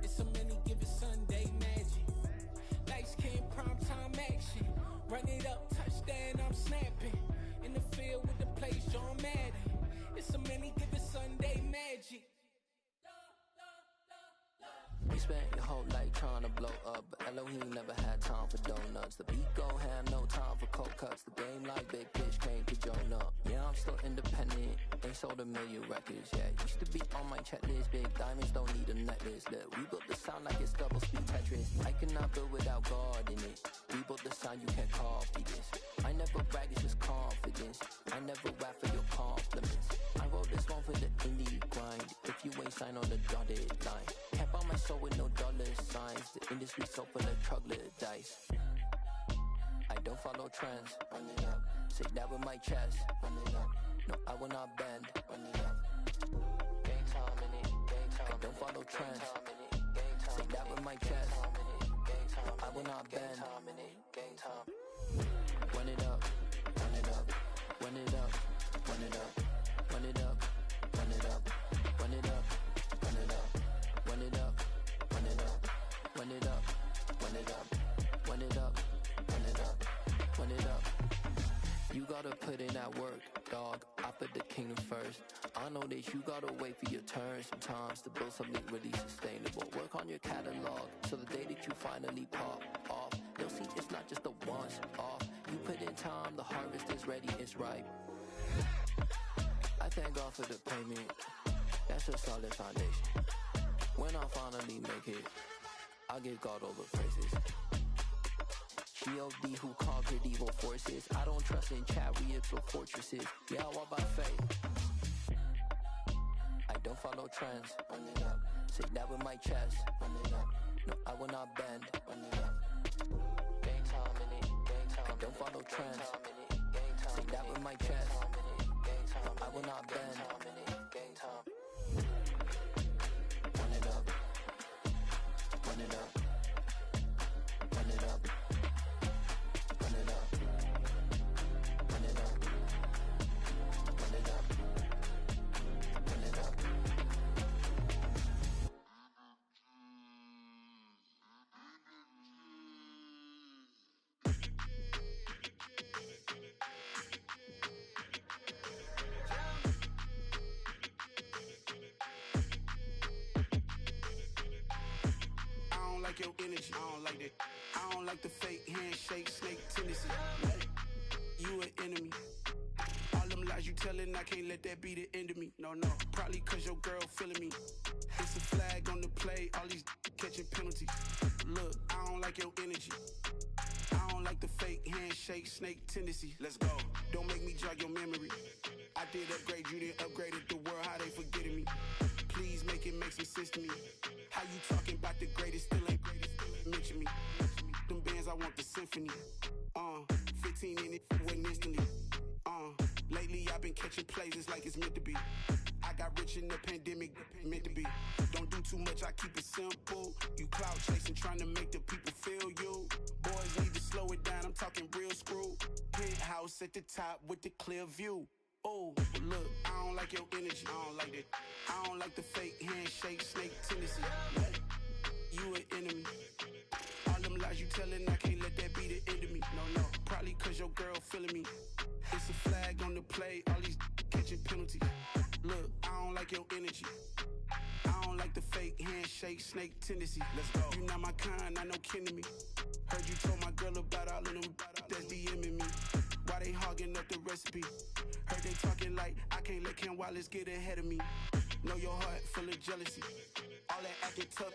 It's a many given Sunday magic. Lights came, prime time action. Run it up, touchdown, I'm snapping. In the field with the plays, John Madden. It's a many given Sunday magic. You spent your whole life trying to blow up, but Elohim never had time for donuts. The beat go have no time for cold cuts. The game like big fish came to Jonah. Yeah, I'm still independent. They sold 1 million records. Yeah, used to be on my checklist. Big diamonds don't need a necklace. Look, we built the sound like it's double speed Tetris. I cannot build without God in it. We built the sound, you can't copy this. I never brag, it's just confidence. I never rap for your compliments. I wrote this one for the indie grind. If you ain't signed on the dotted line, can't buy my soul with no dollar signs. The industry so full of troglodytes. I don't follow trends. Run it up. Say that with my chest. Run it up. No, I will not bend. Run it up. Game time in it. Game time. I don't follow trends. Say that with my chest. No, I will not bend. Game time. Run it up. Run it up. Run it up. Run it up. Run it up. Run it up. Run it up. Run it up. Run it up. Run it up. Run it up. Run it up. Run it up. Run it up. Run it up. You gotta put in that work, dog. I put the kingdom first. I know that you gotta wait for your turn sometimes to build something really sustainable. Work on your catalog, so the day that you finally pop off, you'll see it's not just a once off. You put in time, the harvest is ready, it's ripe. I thank God for the payment. That's a solid foundation. When I finally make it, I'll give God all the praises. G.O.D. who conquered evil forces. I don't trust in chariots or fortresses. Yeah, I walk by faith. don't follow trends. Run it up. Say that with my chest. Run it up. No, I will not bend. Run it up. Game time in it. Game time. I don't follow trends. Say that with my chest. No, I will not bend. Game time. Run it up. Run it up. Run it up. Run it up. Run it up. Run it up. Run it up. I don't like your energy. I don't like that. I don't like the fake handshake, snake tendency. You an enemy. All them lies you telling, I can't let that be the end of me. No, probably cause your girl feeling me. It's a flag on the play, all these catching penalties. Look, I don't like your energy. I don't like the fake handshake, snake tendency. Let's go. Don't make me jog your memory. I did upgrade, you didn't upgrade it. The world, how they forgetting me. Please make it make some sense to me. How you talking about the greatest, still ain't mention me. Them bands, I want the symphony. 15 in it, waiting instantly. Lately I've been catching plays, it's like it's meant to be. I got rich in the pandemic, meant to be. Don't do too much, I keep it simple. You clout chasing, trying to make the people feel you. Boys need to slow it down, I'm talking real screw. Penthouse at the top with the clear view. Oh, look, I don't like your energy, I don't like that. I don't like the fake handshake, snake tendency. You an enemy. All them lies you telling, I can't let that be the end of me. No, probably cause your girl feeling me. It's a flag on the play, all these catching penalties. Look, I don't like your energy. I don't like the fake handshake, snake tendency. Let's go. You not my kind, I know kin to me. Heard you told my girl about all of them that's DMing me. Why they hogging up the recipe? Heard they talking like I can't let Ken Wallace get ahead of me. Know your heart full of jealousy. All that acting tough,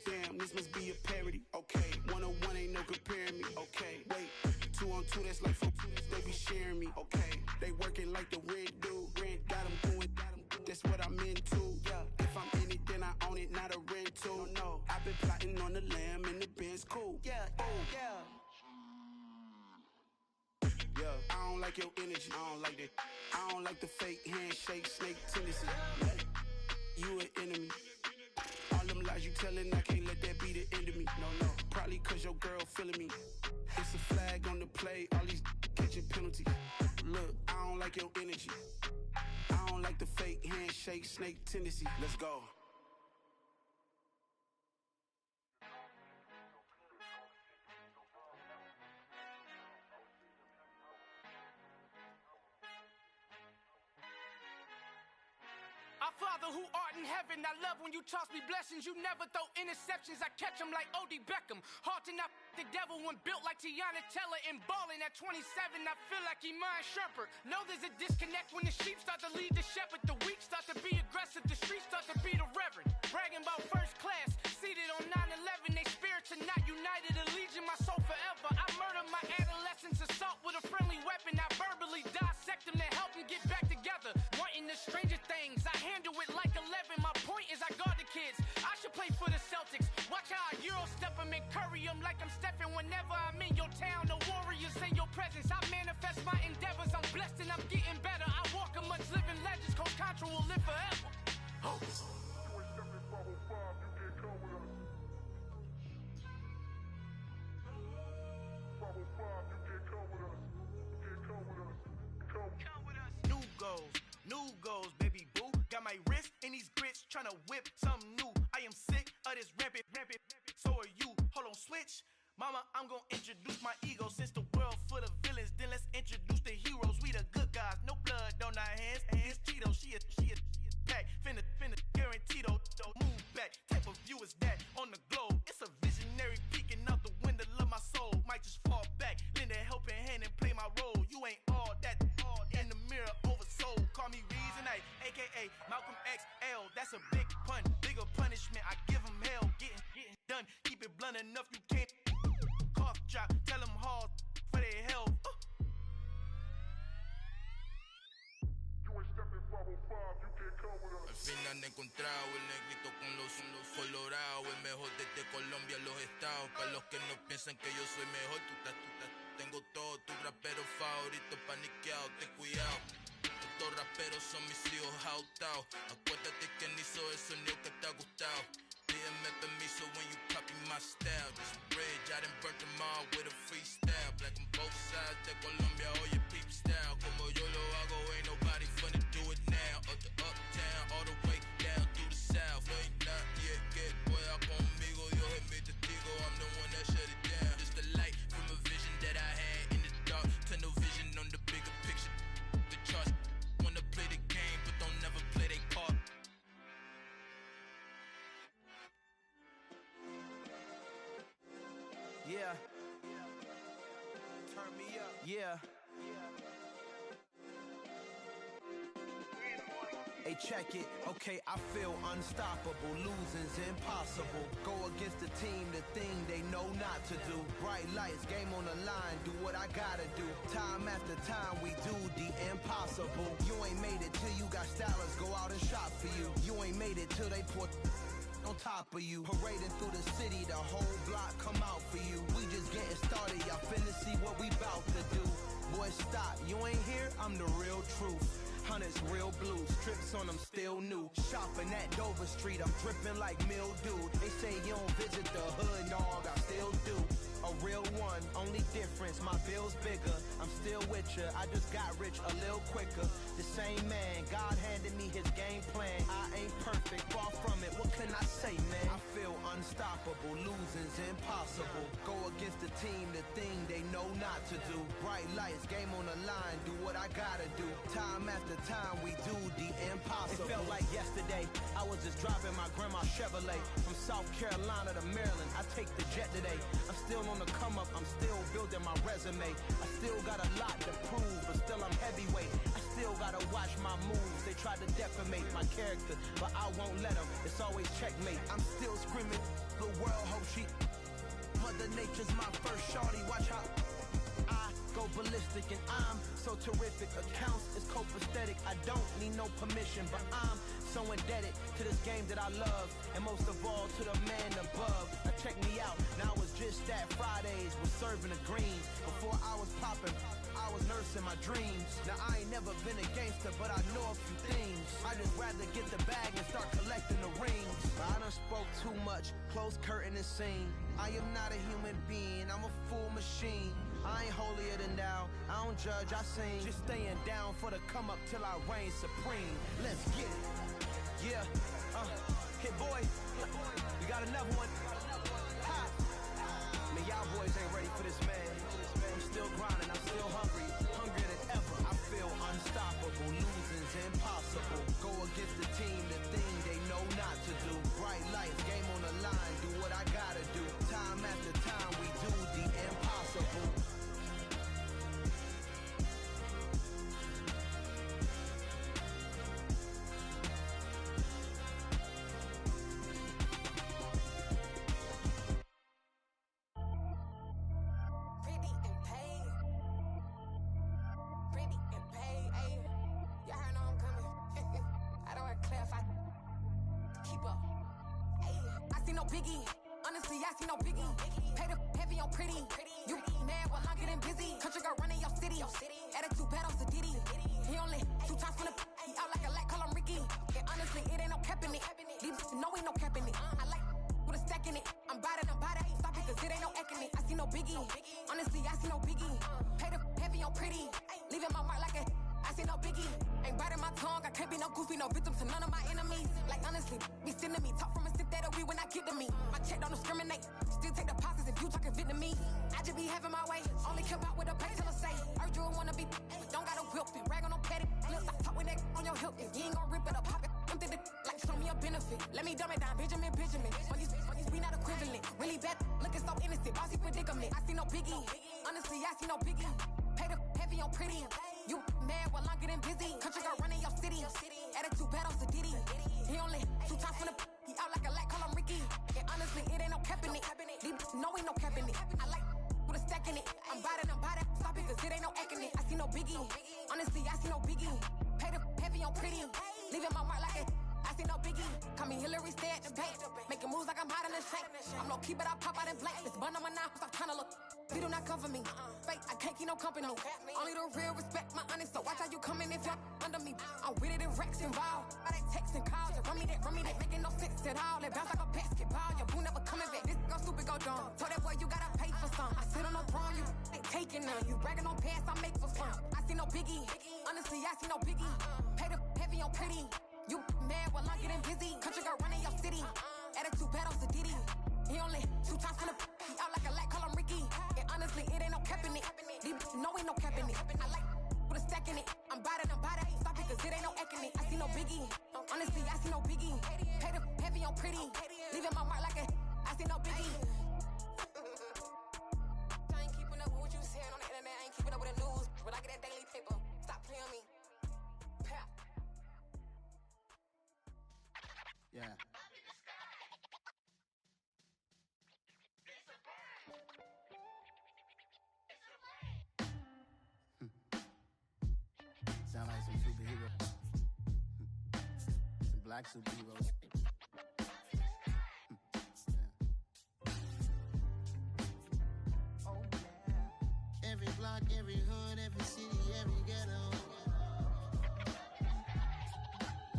damn, this must be a parody. Okay, 101 ain't no comparing me. Okay, wait, 2 on 2, that's like 4, they be sharing me. Okay, they working like the rent do. Rent got them going, that's what I'm into. Yeah, if I'm in it, then I own it, not a rental. No, I've been plotting on the lamb and the Benz cool. Yeah, yeah. Yeah, I don't like your energy, I don't like that. I don't like the fake handshake, snake tendency. You an enemy. All them lies you telling, I can't let that be the end of me. No, probably cause your girl feeling me. It's a flag on the play, all these catching penalties. Look, I don't like your energy. I don't like the fake handshake, snake tendency. Let's go. Our Father who art in heaven, I love when you toss me blessings. You never throw interceptions, I catch them like O.D. Beckham. Hard to not the devil when built like Tiana Teller and balling at 27. I feel like Iman Shumpert. Know there's a disconnect when the sheep start to lead the shepherd. The weak start to be aggressive, the streets start to be the reverend. Bragging about first class, seated on 9/11. They spirits are not united, a legion, my soul forever. I murdered my adolescence, assault with a friendly weapon. I verbally dissect them to help them get back together. Wanting the stranger things, I handle it like 11. My point is I guard the kids. I should play for the Celtics. Watch how I Euro step them and curry them like I'm stepping. Whenever I'm in your town, the warriors in your presence. I manifest my endeavors. I'm blessed and I'm getting better. I walk amongst living legends. Coach Contra will live forever. Oh. New goals, baby boo. Got my wrist in these grits, tryna whip something new. I am sick of this rampant. So are you. Hold on, switch. Mama, I'm gonna introduce my ego. Since the world full of villains, then let's introduce the heroes. We the good guys, no blood on our hands. It's Tito, she is back. Finna, guaranteed. Move back. Type of view is that on the globe? It's a visionary peeking out the window of my soul. Might just fall back, lend a helping hand and play my role. You ain't all that in the mirror oversold. Call me Reason A, aka Malcolm XL. That's a big pun, bigger punishment. I give him hell, getting done. Keep it blunt enough, you can't cough drop. Tell them hard for their health. You ain't stepping 505, you can't come with us. fin han encontrado el negrito con los colorados, el mejor desde Colombia a los estados. Para los que no piensan que yo soy mejor, tengo todo, tu rapero favorito paniqueado, ten cuidado. Estos raperos son mis hijos jautados. Acuérdate quien hizo el sonido que te ha gustado. Pídeme permiso when you copy my style. This bridge, I done burnt them all with a freestyle. Black on both sides de Colombia, oye peep style. Como yo lo hago, ain't nobody finna do it now. Up to uptown, all the way down through the south. No ain't not yet, get pueda conmigo. Dios es mi testigo, I'm the one that shut it down. Just the light from a vision that I had in the dark. Tunnel vision on the bigger picture. The charts wanna play the game, but don't never play their part. Yeah. Turn me up. Yeah. Hey, check it. Okay, I feel unstoppable. Losing's impossible. Go against the team, the thing they know not to do. Bright lights, game on the line. Do what I gotta do. Time after time, we do the impossible. You ain't made it till you got stylers go out and shop for you. You ain't made it till they put on top of you. Parading through the city, the whole block come out for you. We just getting started, y'all finna see what we bout to do. Boy, stop, you ain't here, I'm the real truth. Hunters real blue, strips on them still new. Shopping at Dover Street, I'm dripping like mildew. They say you don't visit the hood, dog, I still do. A real one, only difference, my bill's bigger. I'm still with ya, I just got rich a little quicker. The same man, God handed me his game plan. I ain't perfect, far from it, what can I say, man? I feel unstoppable, losing's impossible. Go against the team, the thing they know not to do. Bright lights, game on the line, do what I gotta do. Time after time, we do the impossible. It felt like yesterday, I was just driving my grandma's Chevrolet. From South Carolina to Maryland, I take the jet today. I'm still on the come up, I'm still building my resume. I still got a lot to prove, but still I'm heavyweight. I still gotta watch my moves. They tried to defamate my character, but I won't let them. It's always checkmate. I'm still screaming, the world hope she. Mother Nature's my first shorty. Watch how I go ballistic, and I'm so terrific. Accounts is copacetic. I don't need no permission, but I'm so indebted to this game that I love, and most of all to the man above. Now check me out, now I was just at Fridays, was serving the greens. Before I was popping, I was nursing my dreams. Now I ain't never been a gangster, but I know a few things. I just rather get the bag and start collecting the rings. But I done spoke too much, close curtain and scene. I am not a human being, I'm a full machine. I ain't holier than thou, I don't judge, I sing. Just staying down for the come up till I reign supreme. Let's get it. Yeah, hit boy, we got another one. Ha! Man, y'all boys ain't ready for this, man. I'm still grinding, I'm still hungry, hungrier than ever. I feel unstoppable, losing's impossible. Go against the team, the thing they know not to do. Bright lights, game on the line, do what I gotta do. Time after time, we do the impossible. see no biggie. Call me Hillary, stay at the bank. Making moves like I'm hot in the shank. I'm low key, but I pop out in blank. This bun on my knife, stop trying to look. They do not come for me. Fake, I can't keep no company. Only the real respect my honest. So watch how you coming if you're under me. I'm with it in Rex involved. All they text and calls. Run me that, making no sense at all. They bounce like a basketball. Your boo never coming back. This go stupid, go dumb. Told that boy you gotta pay for some. I sit on no throne, you ain't taking none. You bragging on past, I make for fun. I see no biggie. Honestly, I see no biggie. Pay the heavy on pretty. You mad while I'm getting busy. Country girl running your city. Attitude bad on Diddy. He only 2 times from the he out like a light, call him Ricky. And honestly, it ain't no cap in it. These no ain't no cap in it. I like with a stack in it. I'm bad at ain't stop it cause it ain't no acting it. I see no biggie. Honestly, I see no biggie. Pay the heavy on pretty. Leaving my mark like a I see no biggie. I ain't keeping up with what you saying on the internet. I ain't keeping up with the news. But I get that daily paper. Stop playing on me. Yeah. Sound like some superheroes. Some black superheroes. Oh, yeah. Every block, every hood, every city, every ghetto.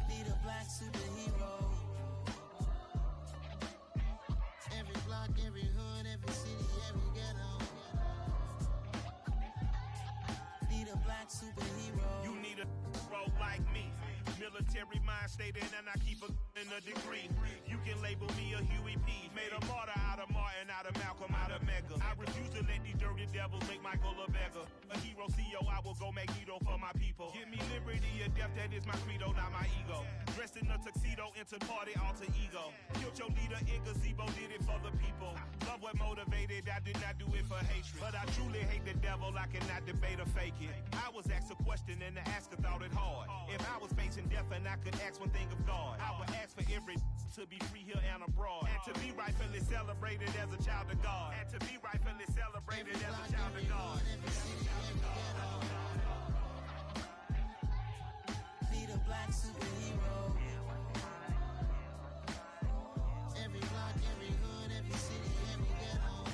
Need a black superhero. Every block, every hood, every city, every ghetto. Need a black superhero. You need a role like me. Military mind stated, and I keep in a degree. You can label me a Huey P. Made a martyr out of Martin, out of Malcolm, out of Mega. I refuse to let these dirty devils make Michael a beggar. A hero CEO, I will go Magneto for my people. Give me liberty or death, that is my credo, not my ego. Dressed in a tuxedo, into party, alter ego. Killed your leader in gazebo, did it for the people. Love what motivated, I did not do it for hatred. But I truly hate the devil, I cannot debate or fake it. I was asked a question and the asker thought it hard. If I was facing death and I could ask one thing of God, I would ask for every to be free here and abroad, and to be rightfully celebrated as a child of God, and to be rightfully celebrated as a child of God. Need a black superhero. Every block, every hood, every city, every ghetto.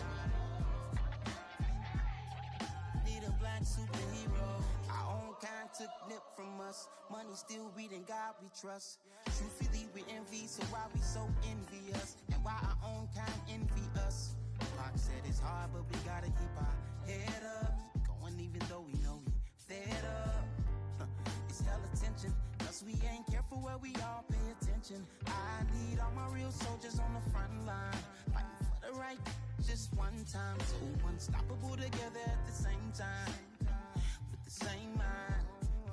Need a black superhero. Our own kind took nip from us. Money still reading God we trust. Truthfully we envy, so why we so envious? And why our own kind envy us? Pac said it's hard, but we gotta keep our head up. Going even though we know we fed up. It's hell attention, cause we ain't careful where we all pay attention. I need all my real soldiers on the front line, fighting for the right just one time. So unstoppable together at the same time, with the same mind.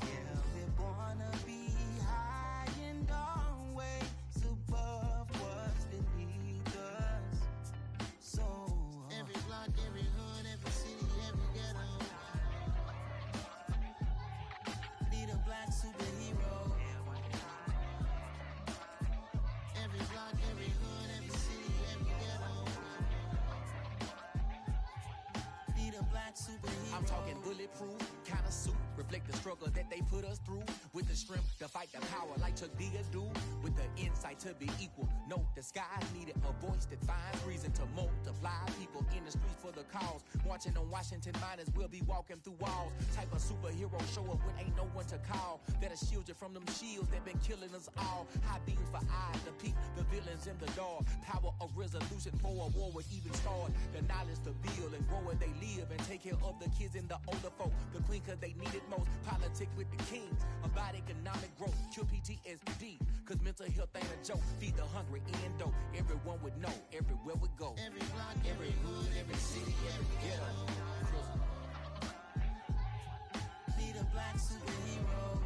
Yeah, we're born to be high and always above what's beneath us. So every block, every hood, every city, every ghetto. Need a black superhero. Every block, every hood, every city, every ghetto. Need a black superhero. I'm talking bulletproof, kind of suit, reflect the struggle that they put us through. With the strength to fight the power like Chuck D do. With the insight to be equal. Note the skies needed a voice that finds reason to multiply. People in the streets for the cause. Marching on Washington, might as well be walking through walls. Type of superhero show up when ain't no one to call. That'll shield you from them shields that been killing us all. High beams for eyes to peek the villains in the dark. Power of resolution for a war would even start. The knowledge to build and grow where they live and take care of the kids and the older folk. The queen cause they need it most. Politic with the kings. About economic growth. Cure PTSD. Cause mental health ain't a joke. Feed the hungry and dope. Everyone would know. Everywhere we go. Every block, every hood, every city, every ghetto. Need a black superhero.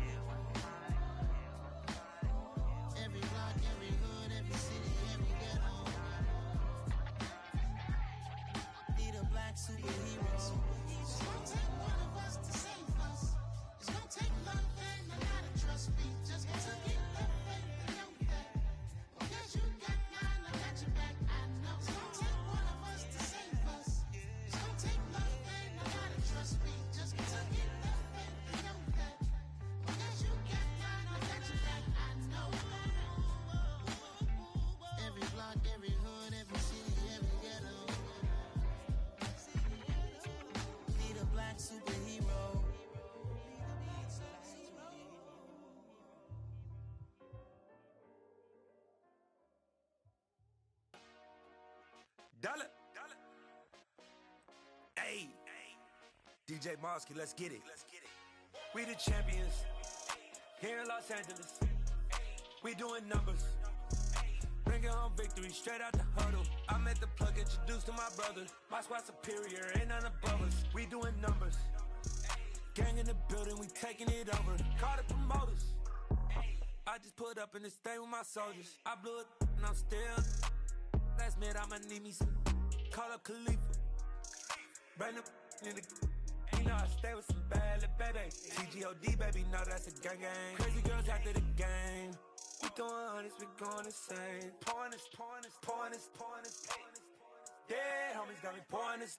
Every block, every hood, every city, every ghetto. Need a black superhero. It's gonna take one of us to save us. It's gonna take love and a lot of trust. We just got to get that faith and know that. Because you got mine, I got your back. I know. It's gonna take one of us to save us. It's gonna take love and a lot of trust. We just got to get that faith and know that. Because you got mine, I got your back. I know. Dollar. Hey. DJ Mosky, let's get it. We the champions. Here in Los Angeles. We doing numbers. Bringing home victory straight out the huddle. I'm at the plug, introduced to my brother. My squad superior, ain't none above us. We doing numbers. Gang in the building, we taking it over. Call the promoters. I just put up in this thing with my soldiers. I blew it and I'm still. Last minute I'ma need me some. Call up Khalifa. Bring them in the. You know I stay with some bad little baby. TGOD baby, know that's a gang gang. Crazy girls after the game. We throwing hundreds, we going insane. Pouring this. Yeah, homies got me pouring this.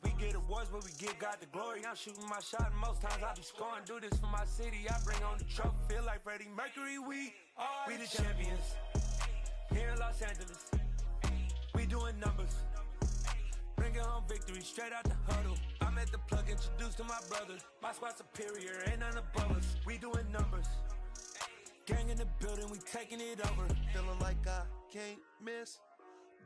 We get awards, but we give God the glory. I'm shooting my shot, and most times I be scoring. Do this for my city, I bring on the trophy. Feel like Freddie Mercury, we the champions. Here in Los Angeles, we doing numbers. Bringing home victory straight out the huddle. I'm at the plug, introduced to my brother. My squad superior, ain't none above us. We doing numbers. Gang in the building, we taking it over. Feeling like I can't miss.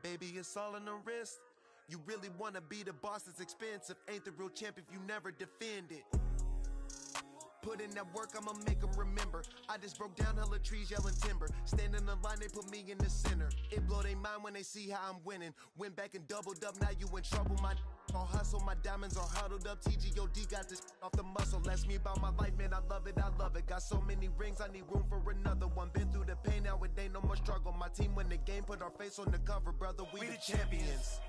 Baby, it's all in the wrist. You really wanna be the boss, it's expensive. Ain't the real champ if you never defend it. Put in that work, I'ma make them remember. I just broke down hella trees, yelling timber. Stand in the line, they put me in the center. It blow their mind when they see how I'm winning. Went back and doubled up, now you in trouble. My all hustle, my diamonds are huddled up. TGOD got this off the muscle. Ask me about my life, man, I love it. Got so many rings, I need room for another one. Been through the pain, now it ain't no more struggle. My team win the game, put our face on the cover, brother. We the champions.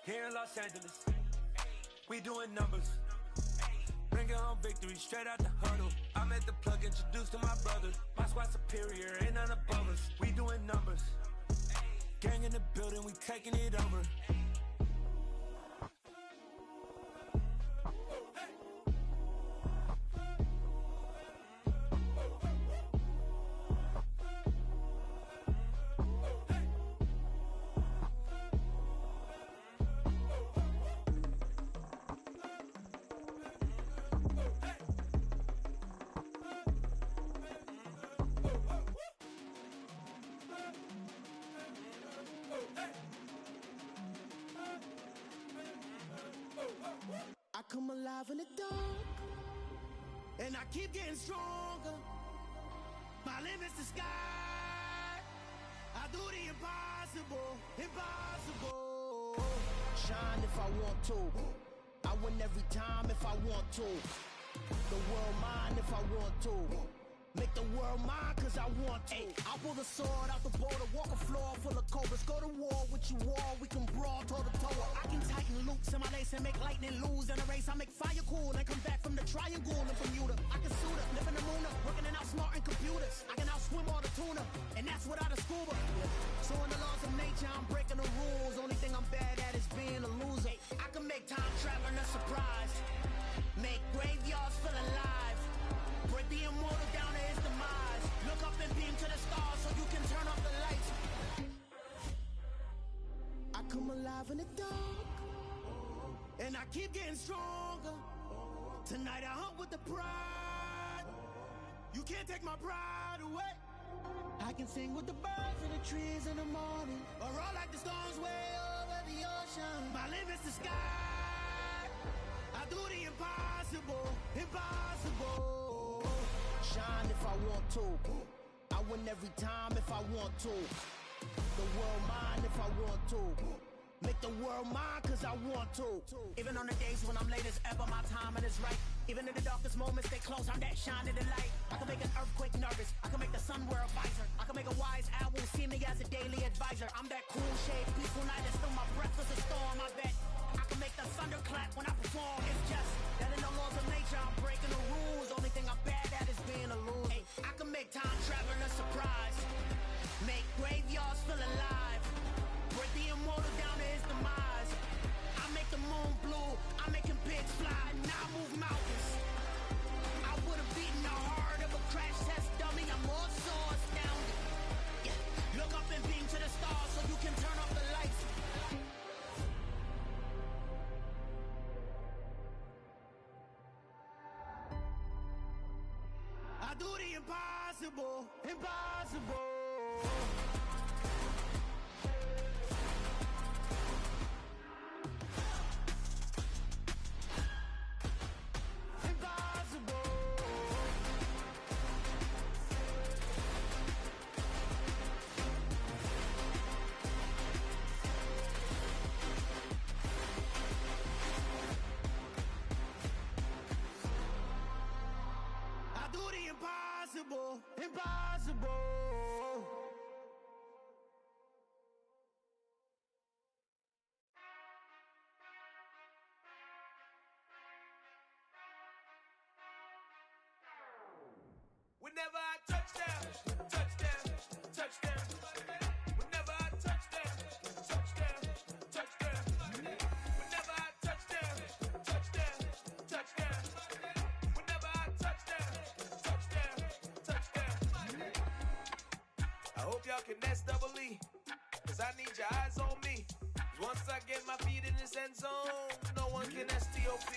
Here in Los Angeles, we doing numbers. Bringing home victory straight out the huddle. I'm at the plug, introduced to my brother. My squad superior, ain't none above us. We doing numbers. Gang in the building, we taking it over. I come alive in the dark, and I keep getting stronger. My limit's the sky. I do the impossible. Shine if I want to. I win every time if I want to. The world mine if I want to. Make the world mine cause I want to. I pull the sword out the border, walk a floor full of cobras. Go to war with you all, we can brawl toe to toe. I can tighten loops in my lace and make lightning lose in a race. I make fire cool and come back from the triangle in Bermuda. I can suit up, live in the moon up, working and outsmarting computers. I can outswim all the tuna, and that's without a scuba. So in the laws of nature, I'm breaking the rules. Only thing I'm bad at is being a loser. I can make time traveling a surprise, make graveyards feel alive. Break the immortal down to his demise. Look up and beam to the stars so you can turn off the lights. I come alive in the dark, and I keep getting stronger. Tonight I hunt with the pride. You can't take my pride away. I can sing with the birds and the trees in the morning, or roll like the storms way over the ocean. My limit's the sky. I do the impossible. Shine if I want to. I win every time if I want to. The world mine if I want to. Make the world mine cause I want to. Even on the days when I'm late as ever, my timing is right. Even in the darkest moments, stay close, I'm that shining the light. I can make an earthquake nervous, I can make the sun wear a visor. I can make a wise owl see me as a daily advisor. I'm that cool shade, peaceful night, and still my breath is a storm, I bet. I can make the thunder clap when I perform. It's just that in the laws of nature, I'm breaking the rules. Only thing I'm bad at is being a loser. Hey, I can make time traveling a surprise, make graveyards feel alive. Break the immortal down to his demise. I make the moon blue, I'm making pigs fly, now I move mountains. I would've beaten the heart of a crash test dummy. I'm more so astounded. Yeah. Look up and beam to the stars so you can turn off the lights. I do the impossible. y'all can S-double-E. Cause I need your eyes on me. Once I get my feet in this end zone, no one can STOP.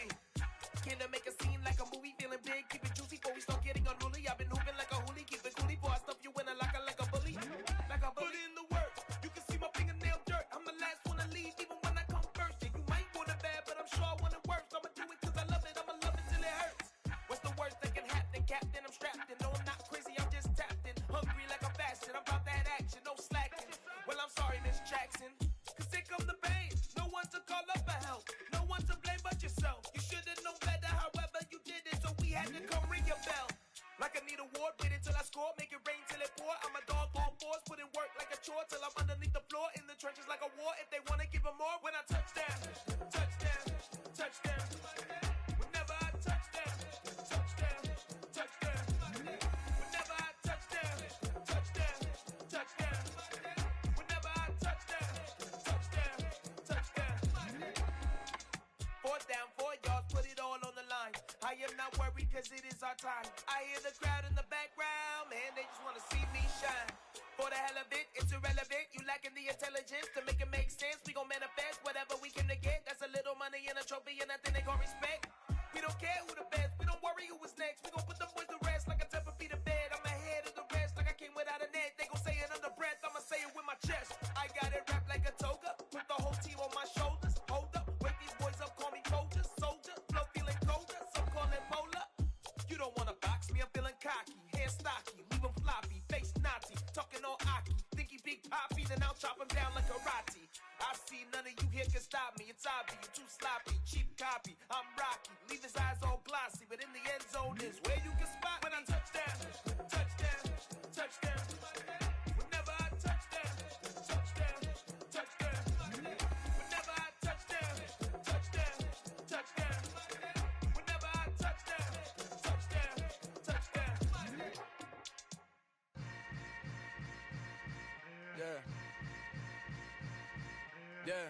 Can I make a scene like a movie, feeling big, keep it juicy before we start getting unruly. I've been hooping like a hoolie, keep it coolie before I stuff you in a locker like a bully. Like a bully. Put in the work, you can see my fingernail dirt. I'm the last one to leave, even when I come first. Yeah, you might want it bad, but I'm sure I want it worse. I'ma do it cause I love it, I'ma love it till it hurts. What's the worst that can happen, Captain? I'm strapped in, no I'm not crazy, I'm just tapped in. Hungry like I'm fasting, I'm about that action, no slacking. Well, I'm sorry, Miss Jackson, cause here come the pain. No one to call up for help, no one to blame but yourself. You should've known better, however you did it, so we had to come ring your bell. Like I need a award, wait until I score, make it rain till it pour. I'm a dog on force, put in work like a chore till I'm underneath the floor, in the trenches like a war. If they wanna give them more, when I touch down, touchdown, touchdown. Whenever I touch down, touchdown, touchdown. Whenever I touch down, touchdown, touchdown. Whenever I touch down, touchdown, touchdown. 4th down, 4 yards, put it all on the line. I am not worried cause it is our time. I hear the crowd in the background, man, they just wanna see me shine. For the hell of it, it's irrelevant. You lacking the intelligence to make it make sense. We gon' manifest whatever we came to get. That's a little money and a trophy and nothing they gon' respect. We don't care who the best, we don't worry who was next. We gon' put them boys to rest like a 10 feet of bed. I'm ahead of the rest like I came without a net. They gon' say it under breath, I'ma say it with my chest. I got it wrapped like a toga, put the whole team on my shoulders. Hold up, wake these boys up, call me Folger, soldier, flow feeling colder, some call it polar. You don't wanna box me, I'm feeling cocky, hair stocky, leave him floppy, face naughty, talking all aki. Think he big poppy, then I'll chop him down like karate. I see none of you here can stop me, it's obvious, you too sloppy, cheap copy. I'm Rocky, leave his eyes all glossy, but in the end zone is where you can spot when I touch down, touchdown, touchdown. Whenever I touch down, touchdown, touchdown. Whenever I touch down, touchdown, touchdown. Whenever I touch down, touchdown, touchdown. Yeah. Yeah.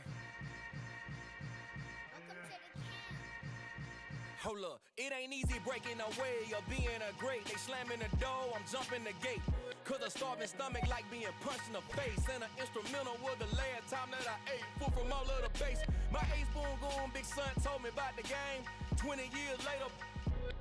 Hold up, it ain't easy breaking away or being a great. They slamming the door, I'm jumping the gate. Cause a starving stomach like being punched in the face. And an instrumental was the last time that I ate food from all of the base. My ace boom goon big son told me about the game. 20 years later,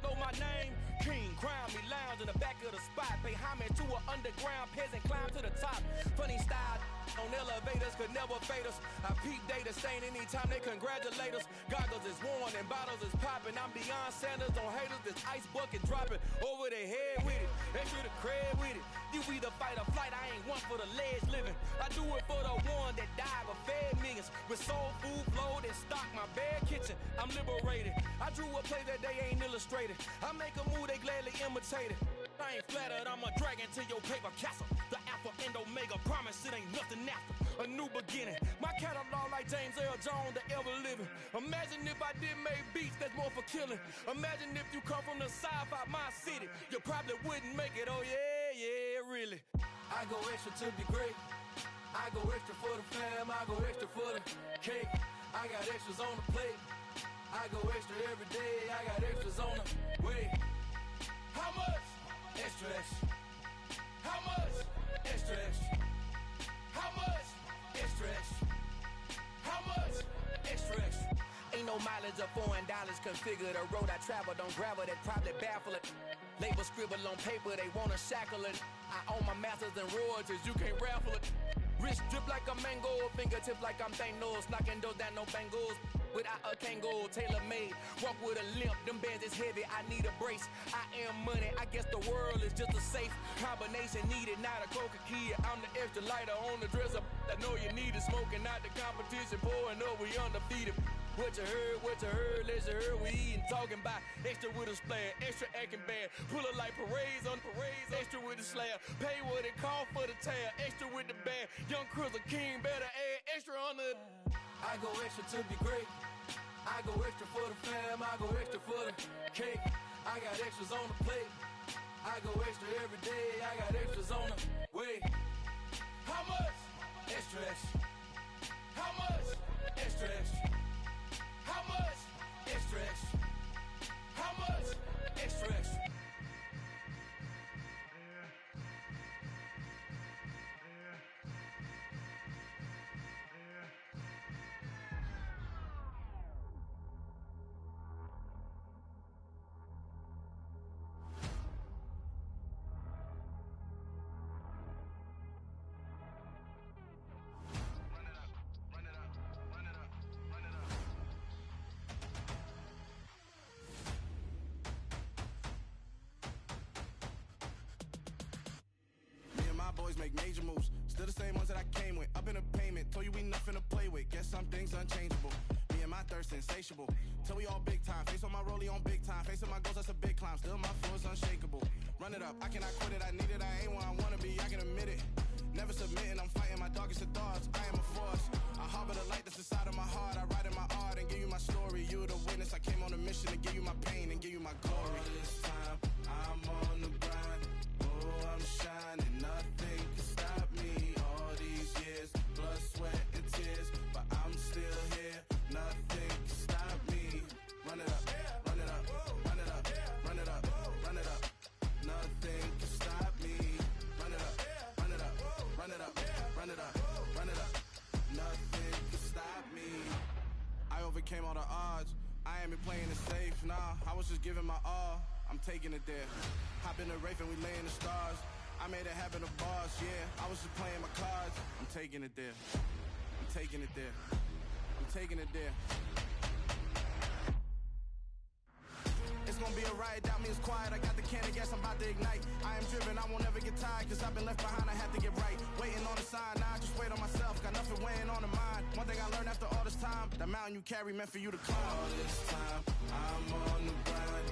know my name. King, crown me, lounge in the back of the spot. Pay homage to an underground peasant, climb to the top. Funny style on elevators could never fade us. I peep data stain anytime they congratulate us. Goggles is worn and bottles is popping. I'm beyond Sanders on haters. This ice bucket dropping over their head with it. Extra the cred with it. You either fight or flight. I ain't one for the ledge living. I do it for the one that died but fed millions. With soul food flowed and stock my bare kitchen. I'm liberated. I drew a play that they ain't illustrated. I make a move they gladly imitated. I ain't flattered, I'm a dragon to your paper castle. The alpha and omega, promise it ain't nothing after. A new beginning, my catalog like James Earl Jones, the ever living. Imagine if I did make beats that's more for killing. Imagine if you come from the sci-fi, my city. You probably wouldn't make it, oh yeah, yeah, really. I go extra to be great. I go extra for the fam, I go extra for the cake. I got extras on the plate. I go extra every day, I got extras on the way. How much? Extra, extra. How much? Extra, extra. How much? Extra, extra. How much? Extra, extra. Ain't no mileage of $4 configure the road I travel. Don't gravel that probably baffle it. Label scribble on paper, they wanna shackle it. I own my masters and royalties, you can't raffle it. Wrist drip like a mango, fingertip like I'm Thanos. Knocking those down, no bangles. Without a Kango, tailor-made. Walk with a limp, them bands is heavy, I need a brace. I am money, I guess the world is just a safe combination needed, not a coca key. I'm the extra lighter on the dresser. I know you need it, smoking out the competition, pouring up, we undefeated. What you heard, let's hear we eatin', talking about extra with a splash, extra acting bad, pull it like parades on parades, extra with the slab, pay what it cost for the tab, extra with the bag, young Crizzle King better add extra on the. I go extra to be great, I go extra for the fam, I go extra for the cake, I got extras on the plate, I go extra every day, I got extras on the way. How much? Extra, extra. How much? Extra, extra. How much? Extra, extra. How much? Extra, extra. make major moves. Still the same ones that I came with. Up in the payment, told you we nothing to play with. Guess some things unchangeable. Me and my thirst insatiable. Till we all big time. Face on my rollie on big time. Facing my goals, that's a big climb. Still my floor is unshakable. Run it up, I cannot quit it. I need it, I ain't where I wanna be. I can admit it. Never submitting, I'm fighting my darkest of thoughts. I am a force. I harbor the light that's inside of my heart. I write in my art and give you my story. You the witness. I came on a mission to give you my pain and give you my glory. All this time, I'm on the grind. Oh, I'm shining. Nothing can stop me. All these years, blood, sweat, and tears. But I'm still here. Nothing can stop me. Run it up, run it up, run it up, run it up, run it up. Nothing can stop me. Run it up, run it up, run it up, run it up, run it up. Nothing can stop me. I overcame all the odds. I ain't been playing it safe, nah. I was just giving my all. I'm taking it there. Hop in the Wraith and we lay in the stars. I made it happen, the boss, yeah. I was just playing my cards. I'm taking it there. I'm taking it there. I'm taking it there. It's gonna be a riot, doubt me, it's quiet. I got the can of gas, I'm about to ignite. I am driven, I won't ever get tired, cause I've been left behind, I had to get right. Waiting on the sign, now I just wait on myself, got nothing weighing on the mind. One thing I learned after all this time, the mountain you carry meant for you to climb. All this time, I'm on the grind.